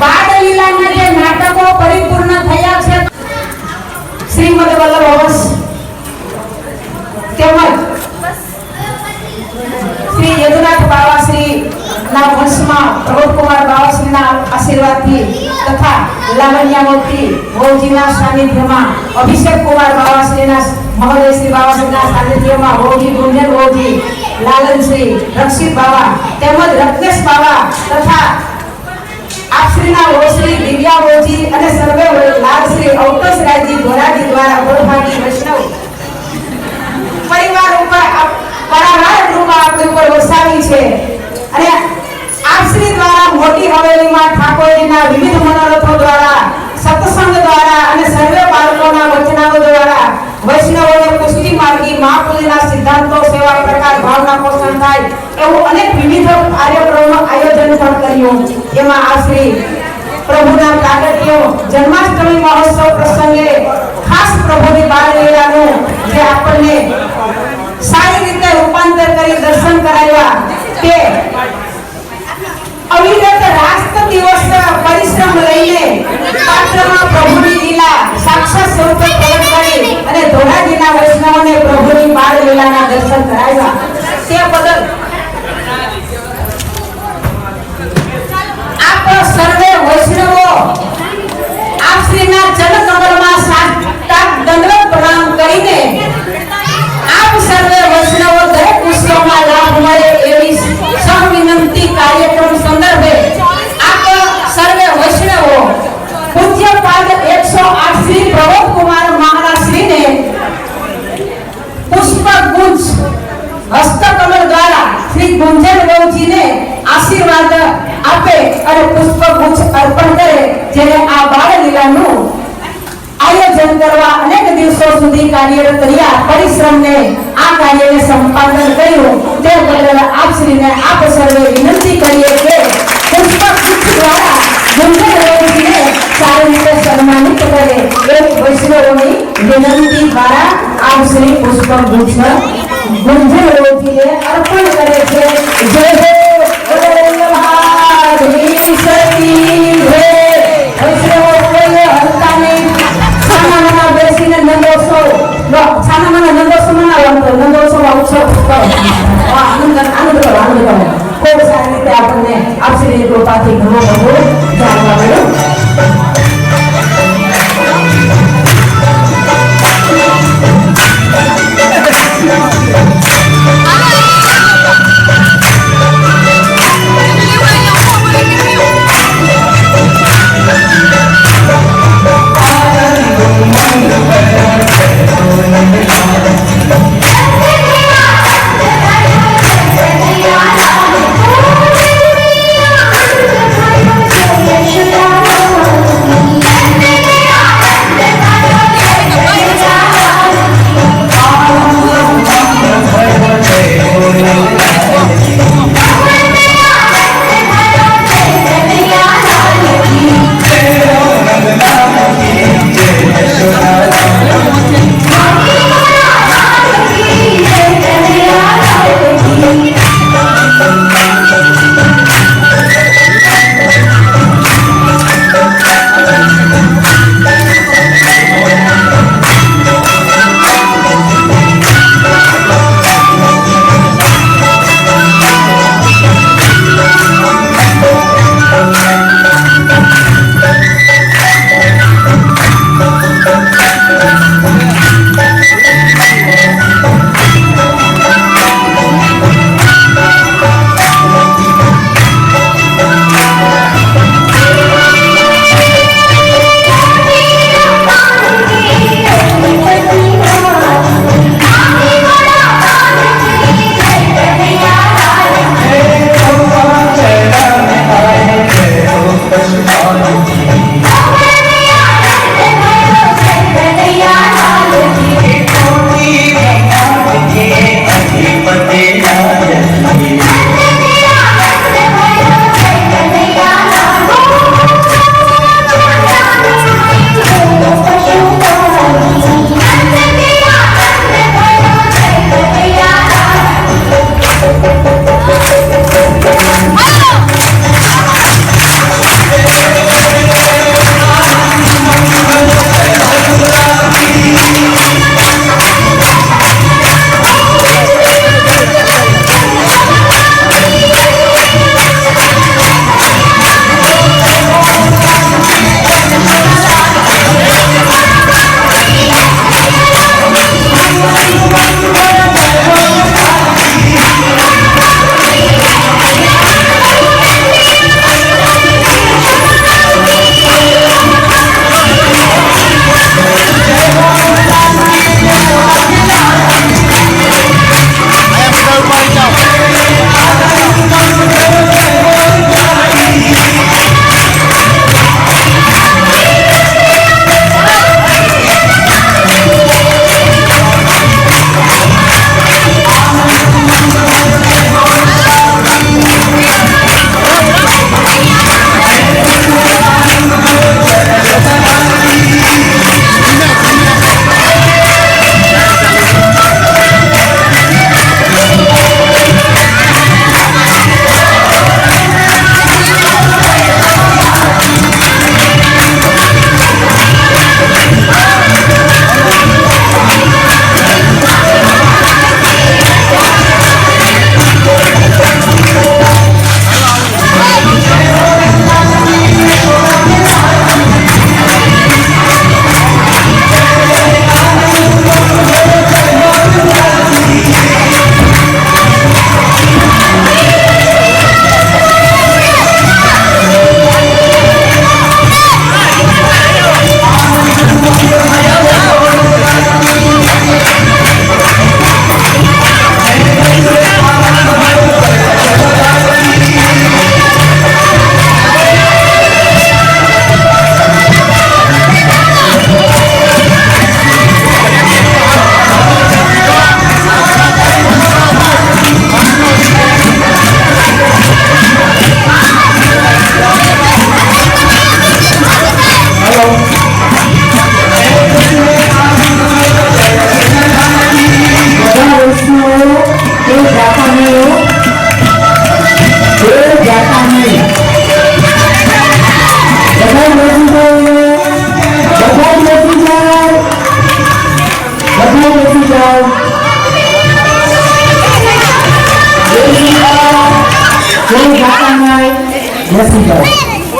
બાળ લીલાના જે નાટકો પરિપૂર્ણ થયા છે, શ્રીમદ વલ્લભ વંશ તેમજ શ્રી યદુનાથ બાવાશ્રી ના વંશમાં પ્રમોદકુમાર બાવાશ્રીના આશીર્વાદથી તથા લાવણ્યામૂર્તિ વહુજીના સાનિધ્યમાં અભિષેક કુમાર બાવાશ્રીના મહોદય શ્રી બાવાશ્રીના સાનિધ્યમાં વહુજી ગુંજન વહુજી, લાલનશ્રી રક્ષિત બાવા તેમજ રત્નેશ બાવા તથા આપશ્રીના વહુશ્રી દિવ્યા વહુજી અને સર્વે લાલશ્રી અવકાશરાયજી ધોરાજી દ્વારા ગોળભાગી વૈષ્ણવ પરિવાર ઉપર પરાવાર રૂપમાં આપણી ઉપર વસાવી છે. અને આપશ્રી દ્વારા મોટી હવેલીમાં ઠાકોરજીના વિવિધ મનોરથો દ્વારા, સત્સંગ દ્વારા અને સર્વે બાળકોના વચનાઓ દ્વારા વૈષ્ણવોને પુષ્ટિ માર્ગી મહાપુરીના સિદ્ધાંતો, સેવા, પ્રકાર, ભાવના પોષણ થાય એવું અનેક વિવિધ કાર્યક્રમોનું આયોજન પણ કર્યું. એમાં આપશ્રી પ્રભુના પ્રાગટ્ય જન્માષ્ટમી મહોત્સવ પ્રસંગે ખાસ પ્રભુની બાળલીલાનું જે આપણને સારી રીતે રૂપાંતર કરી દર્શન કરાવ્યા તે અવિરત રાસ્ત દિવસ પરિશ્રમ લઈને પાત્રમાં પ્રભુની લીલા સાક્ષાત સ્વરૂપે પ્રગટ કરી અને ધોરાજીના વૈષ્ણવોને પ્રભુની બાળ લીલાના દર્શન કરાવ્યા. તે બદલ આપ સર્વે વૈષ્ણવો આપશ્રીના ચરણકમળમાં સાષ્ટાંગ દંડવત પ્રણામ કરીને આપ સર્વે વૈષ્ણવો દરેક ઉત્સવમાં લાભ મળે એવી સવિનંતી કાર્યક્રમ સંદર્ભે આપ સર્વે વૈષ્ણવો પૂજ્યપાદ 108 શ્રી પ્રમોદકુમાર મહારાજ શ્રીને પુષ્પગુચ્છ હસ્તકમળ દ્વારા શ્રી ગુંજન વહુજીને આશીર્વાદ આપે અને પુષ્પગુચ્છ અર્પણ કરે, જેને આ બાળ લીલાનું આયોજન કરવા અનેક દિવસો સુધી કાર્યરત રહ્યા પરિશ્રમને આ કાર્યને સંપાદન કર્યું. તે બદલ આપશ્રીને આપ સર્વે વિનંતી કરીએ કે પુષ્પગુચ્છ દ્વારા ગુંજન વહુજીને સારી રીતે સન્માનિત કરે એવી વૈષ્ણવોની વિનંતી દ્વારા આપશ્રી પુષ્પગુચ્છ ગુંજન વહુજીને અર્પણ કરે છે. જય હો વલ્લભાધીશ કી જય. વૈષ્ણવો કોઈ હલતા નહીં, છાનામાના બેસીને નંદોત્સવ મનાવવાનો, નંદોત્સવમાં ઉત્સવ કરો, આનંદ કરો. ખૂબ સારી રીતે આપણને આપશ્રીની કૃપાથી ઘણું બધું જાણવા મળ્યું.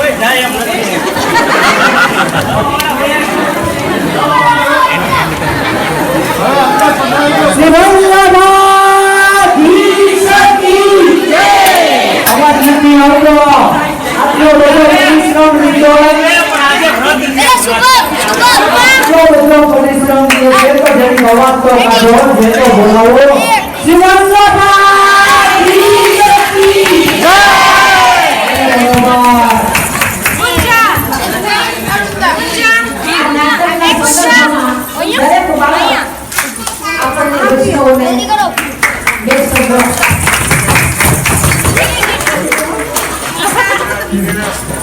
કોઈ જાય એમ નથી. અવાજ નથી આવતો. આટલો બધો પરિશ્રમ લીધો, આટલો બધો પરિશ્રમ લીધો છે તો જેની અવાજ તો કાઢો, જે તો બોલાવો.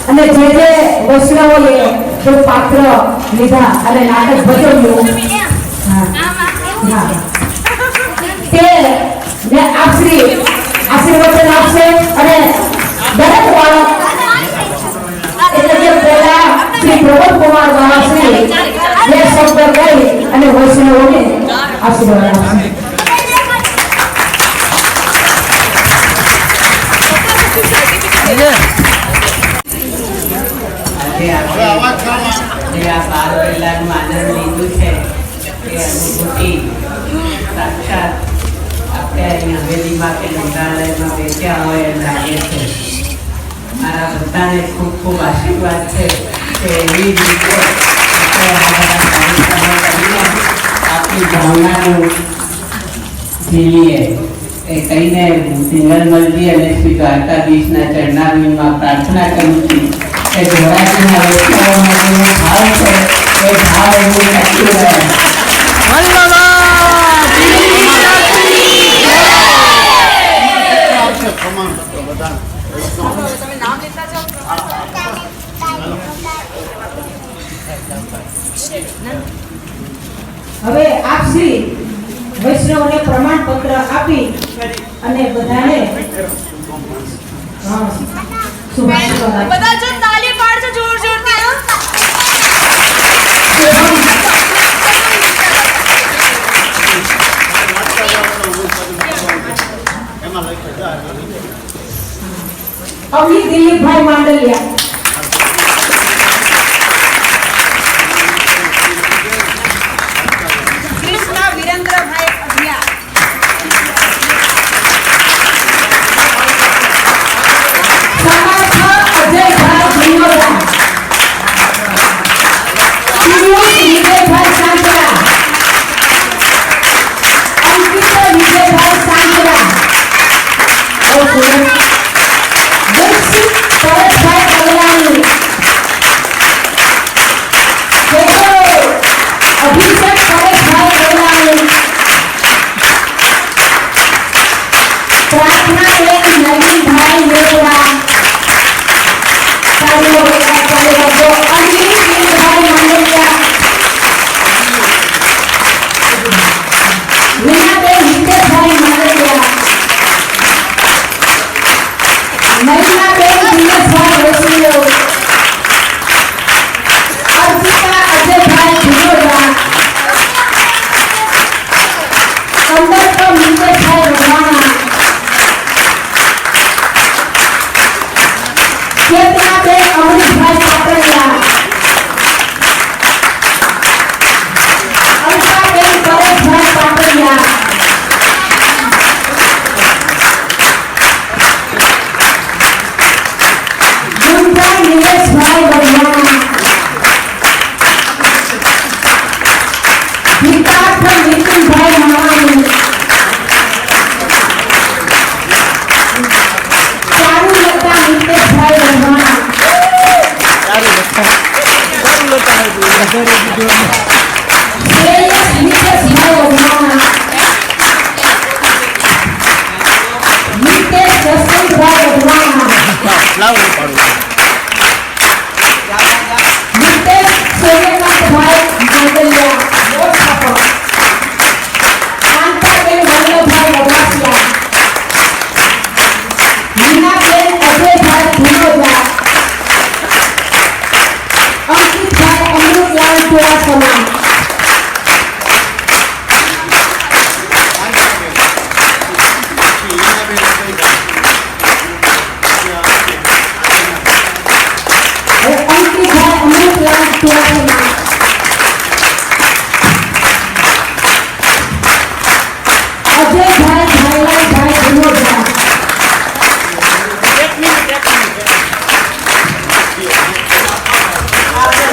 અને જે જે વૈષ્ણવોએ જો પાત્ર લીધા અને નાટક ભજવ્યું, તે ને આશીર્વચન આપશે અને દરેક બાળક એટલે કે પહેલા શ્રી પ્રમોદકુમાર મહાશ્રી જે શબ્દ કહી અને વૈષ્ણવોને આશીર્વાદ આપશે. જે આ 12 કલાકનું આનંદ લીધું છે એ અનુભૂતિ સાક્ષાત આપણે અહીં હવેલીમાં કે મંત્રાલયમાં બેસ્યા હોય એમ લાગે છે. મારા બધાને ખૂબ ખૂબ આશીર્વાદ છે કે એવી રીતે આપણી ભાવનાનું ઝીલીએ એ કહીને સિંગલમલજી અને શ્રી દ્વારકાધીશના ચરણારવિંદમાં પ્રાર્થના કરું છું કે ધોરાજીના વૈષ્ણવોનો ભાવ છે એ ભાવ એમનું ટકી રહે. હવે આપ શ્રી વૈષ્ણવને પ્રમાણપત્ર આપી અને બધાને શુભાશીર્વાદ બધા જો તાલી પાડજો જોર જોરથી. અવની દિલીપભાઈ માંડલિયા, કૃષ્ણ વિરેન્દ્રભાઈ અઢિયા,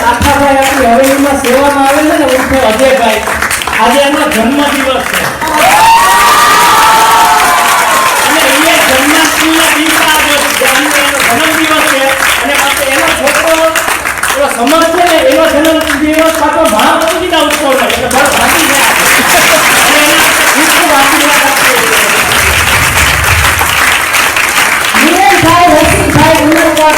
લાખાભાઈ આપણી હવેલીમાં સેવામાં આવે છે ને ઉર્ફે અજયભાઈ, આજે એમનો જન્મદિવસ છે અને એ જન્માષ્ટમીના દિવસે આજે જન્મદિવસ છે અને પાછો એનો છોકરો એનો સમર છે ને એનો જન્મદિવસ પાછો મહાપ્રભુજીના ઉત્સવ છે એટલે બહુ ભાગી ગયા અને એના ખૂબ ખૂબ આશીર્વાદ આપીએ વિરેનભાઈ રસિકભાઈ ઉમરકર,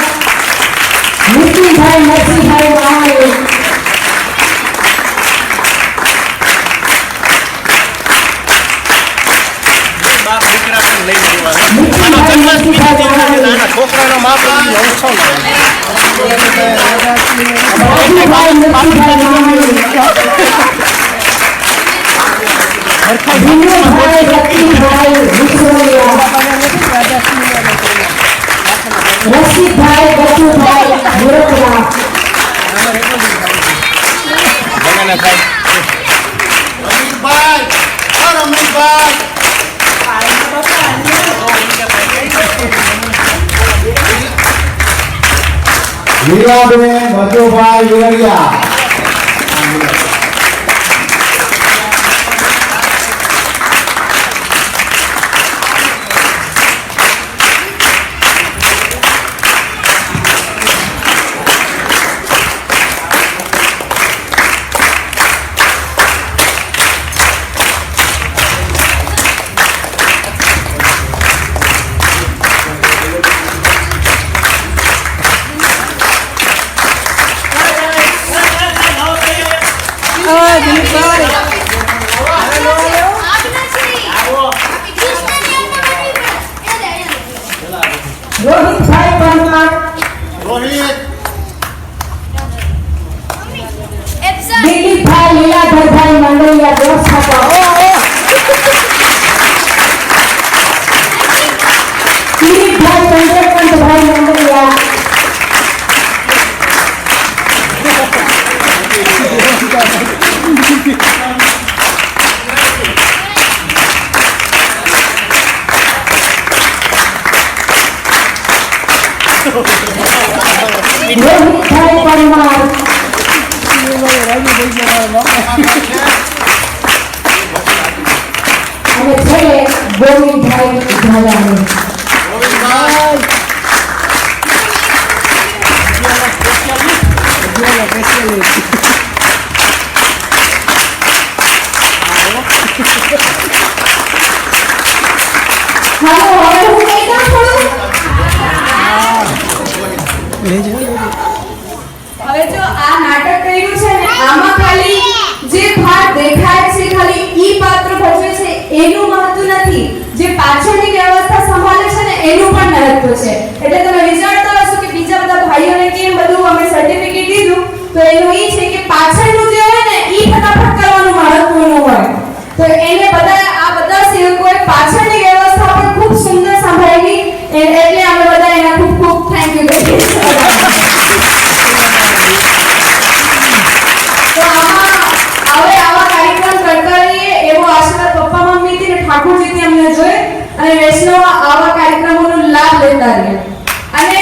મુક્તિભાઈ નરસિંહભાઈ વાહાણી, બાપ દીકરા પણ લઈ જવા આનો જન્માષ્ટમી નાના છોકરાનો મહાપ્રભુજીનો ઉત્સવ રાજુભાઈ નરસિંહભાઈ વાહાણી, વિનોદભાઈ રતિભાઈ વિક્રોલિયા, રસિકભાઈ બચુભાઈ મુરકરા, ભગવાનના સાહેબ હીરાબેન મધુભાઈ વેરિયા, રોહિતભાઈ પરમાર, દિલીપભાઈ લીલાધરભાઈ મંડલિયા વ્યવસ્થાપક, દિલીપભાઈ ચંદ્રકાંતભાઈ મંડલિયા, રોહિતભાઈ પરમાર, અને છેલ્લે ગોવિંદભાઈ ઝાલાણી. હાલો, હવે હું કઈ કામ કરું? હવે જો આ નાટક કર્યું છે ને, આમાં ખાલી જે ભાગ દેખાય છે ખાલી ઈ પાત્ર ભજવે છે એનું મહત્વ નથી, જે પાછળની વ્યવસ્થા સંભાળે છે ને એનું પણ મહત્વ છે. એટલે તમે વિચારતા હશો કે બીજા બધા ભાઈઓને કેમ બધું અમે સર્ટિફિકેટ દીધું, તો એનું ઈ છે કે પાછળનું જે હોય ને ઈ ફટાફટ કરવાનું મહત્વનું હોય. તો એને બધા આ બધા સેવકોએ પાછળની વ્યવસ્થા પણ ખૂબ સુંદર સંભાળી, એટલે અમે બધા એના ખૂબ ખૂબ થેન્ક યુ કહીએ છીએ. તો આમાં હવે આવા કાર્યક્રમ કરતા રહીએ એવો આશીર્વાદ પપ્પા મમ્મીથી ને ઠાકોરજીથી અમને જોઈએ અને વૈષ્ણવ આવા કાર્યક્રમોનો લાભ લેતા રહીએ. અને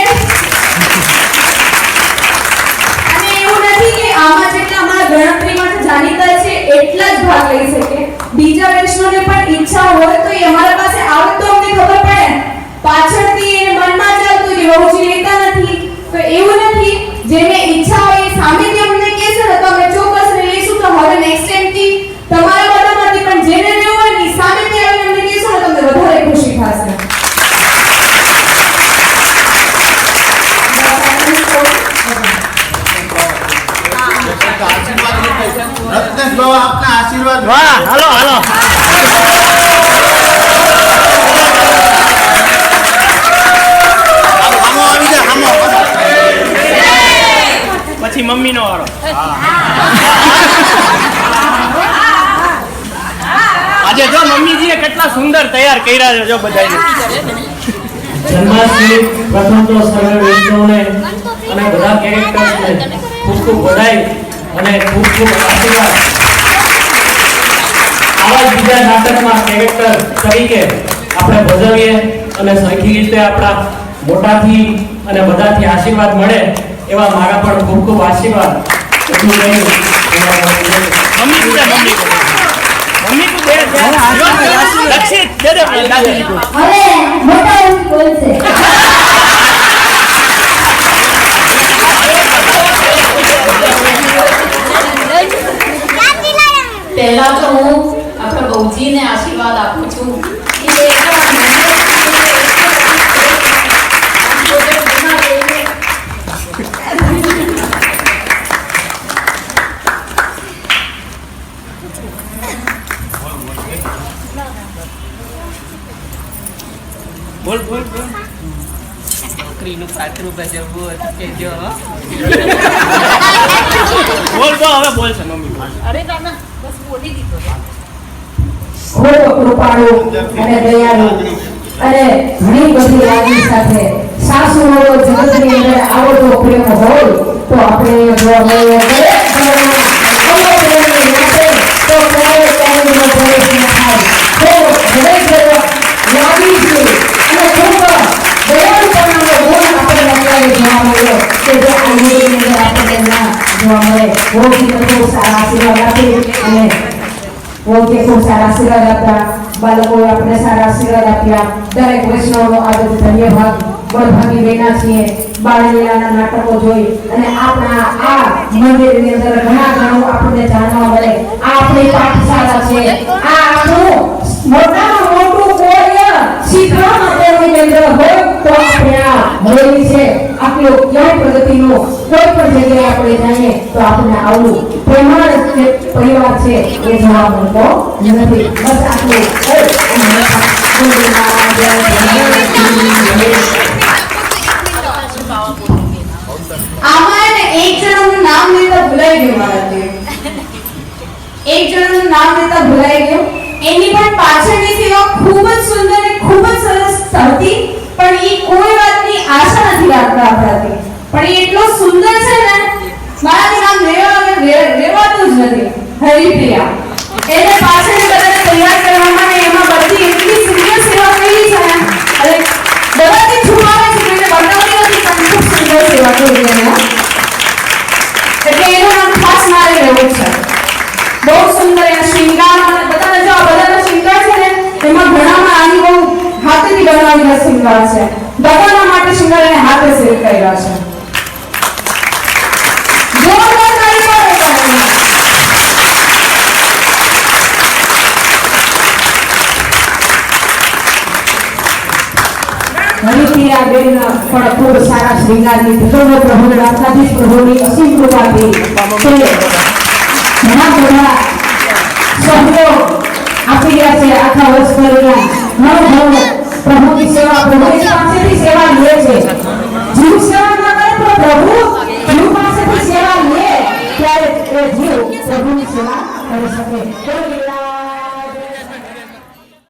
એવું નથી કે આમાં જેટલા અમારા ગણતરીમાં જાણીતા છે એટલા જ ભાગ લઈ શકે, બીજા વૈષ્ણવને પણ ઈચ્છા હોય તો એ અમારા પાસે આવે તો અમને ખબર પડે. પાછળથી એને મનમાં જ આવતું કે બહુજી લેતા નથી, તો એવું નથી, જેને ઈચ્છા હોય એ સામેથી અમને કહેશે ને તો અમે ચોક્કસ લઈશું. તો હવે નેક્સ્ટ ટાઈમથી તમારા બધામાંથી પણ જેને લેવું હોય ને સામેથી આવીને અમને કહેશો ને તમને વધારે ખુશી થશે. રત્નેશ બાબા આપના આશીર્વાદ. વાહ, હાલો હાલો પછી મમ્મીનો વારો. આજે જો મમ્મીજીએ કેટલા સુંદર તૈયાર કર્યા છે જો બધાને. જન્માષ્ટમી પ્રથમ તો સર્વે વૈષ્ણવને અને બધા કેરેક્ટર્સને ખૂબ ખૂબ વધાઈ અને ખૂબ ખૂબ આશીર્વાદ. આવા જ બીજા નાટકમાં કેરેક્ટર તરીકે આપણે ભજવીએ અને સરખી રીતે આપણા મોટાથી અને બધાથી આશીર્વાદ મળે એવા મારા પણ ખૂબ ખૂબ આશીર્વાદ. એટલું કહી હવે મોટા એવું બોલશે. પહેલા તો હું આપણા બહુજીને આશીર્વાદ આપું છું કે બોલ બોલ બોલ છોકરીનું પાત્રું ભજવવું હતું કે જો બોલ તો હવે બોલ છે મમ્મી. અરે કાના બસ બોલી દીધો. ખૂબ કૃપાળુ અને દયાળુ અને ઘણી બધી લાગણી સાથે સાસુનો જગતની અંદર આવો જો પ્રેમ હોય તો આપણે જોવા મળે દરેક ઘરમાં આવો પ્રેમની માટે તો ક્યારેય ક્યારેયનો પ્રવેશ ન થાય. તો દરેક ઘર લાગી છે અને ખૂબ દયાળુપણાનો ગુણ આપણને અત્યારે જોવા મળ્યો કે જે આ યુગની અંદર આપણને ના જોવા મળે. ભોગી તો ખૂબ સારા આશીર્વાદ આપે અને કે ખૂબ સારા આશીર્વાદ આપ્યા. બાળકોએ આપણે સારા આશીર્વાદ આપ્યા. દરેક વૈષ્ણવનો આજે ધન્યવાદ. બળભાગી બહેના છીએ. બાળલીલાના નાટકો જોઈ અને આપણા આ મંદિરની અંદર ઘણા ઘણું આપણને જાણવા મળે. આ આપણી પાઠશાળા છે. આ આપણું મોટામાં મોટું કાર્ય શીખવા માટેની અંદર હોય તો આપણે આ મળેલી છે. આપણું ક્યાંય પ્રગતિનો કોઈ પણ જગ્યાએ આપણે જઈએ તો આપણે આવું પ્રેમાળ જે પરિવાર છે એ જોવા મળતો નથી. બસ આટલું આમાં એક જણનું નામ લેતા ભૂલાઈ ગયું મારાથી. એક જણનું નામ લેતા ભૂલાઈ ગયું. એની પણ પાછળની સેવા ખૂબ જ સુંદર અને ખૂબ જ સરસ હતી પણ એ કોઈ વાતની આશા નથી રાખતા આપણાથી. પણ એ એટલો સુંદર છે ને મારાથી નામ લેવાતું જ નથી. હરિપ્રિયા એને પાછળ બધાને તૈયાર કરવામાં અને એમાં બધી એટલી સુંદર સેવા કરી છે ને અને બધાથી છુપાવે છે એટલે બતાવતી નથી પણ ખૂબ સુંદર સેવા કરી છે એટલે એનું નામ ખાસ મારે લેવું છે. બહુ સુંદર એના શૃંગાર અને બધાને જો આ બધાના શૃંગાર છે ને એમાં ઘણામાં આની બહુ હાથેથી બનાવેલા શૃંગાર છે. બધાના માટે શૃંગાર એને હાથે સેલ કર્યા છે. જોરદાર તાળી પાડો હરિપ્રિયા બેન પણ ખૂબ સારા શ્રીંગારની ભગવાન પ્રભુ રાધાધીશ પ્રભુની અસીમ કૃપાથી ઘણા બધા સહયોગ આપી રહ્યા છે. આખા વર્ષ દરમિયાન ઘણું પ્રભુની સેવા પ્રભુની પાસેથી સેવા લે છે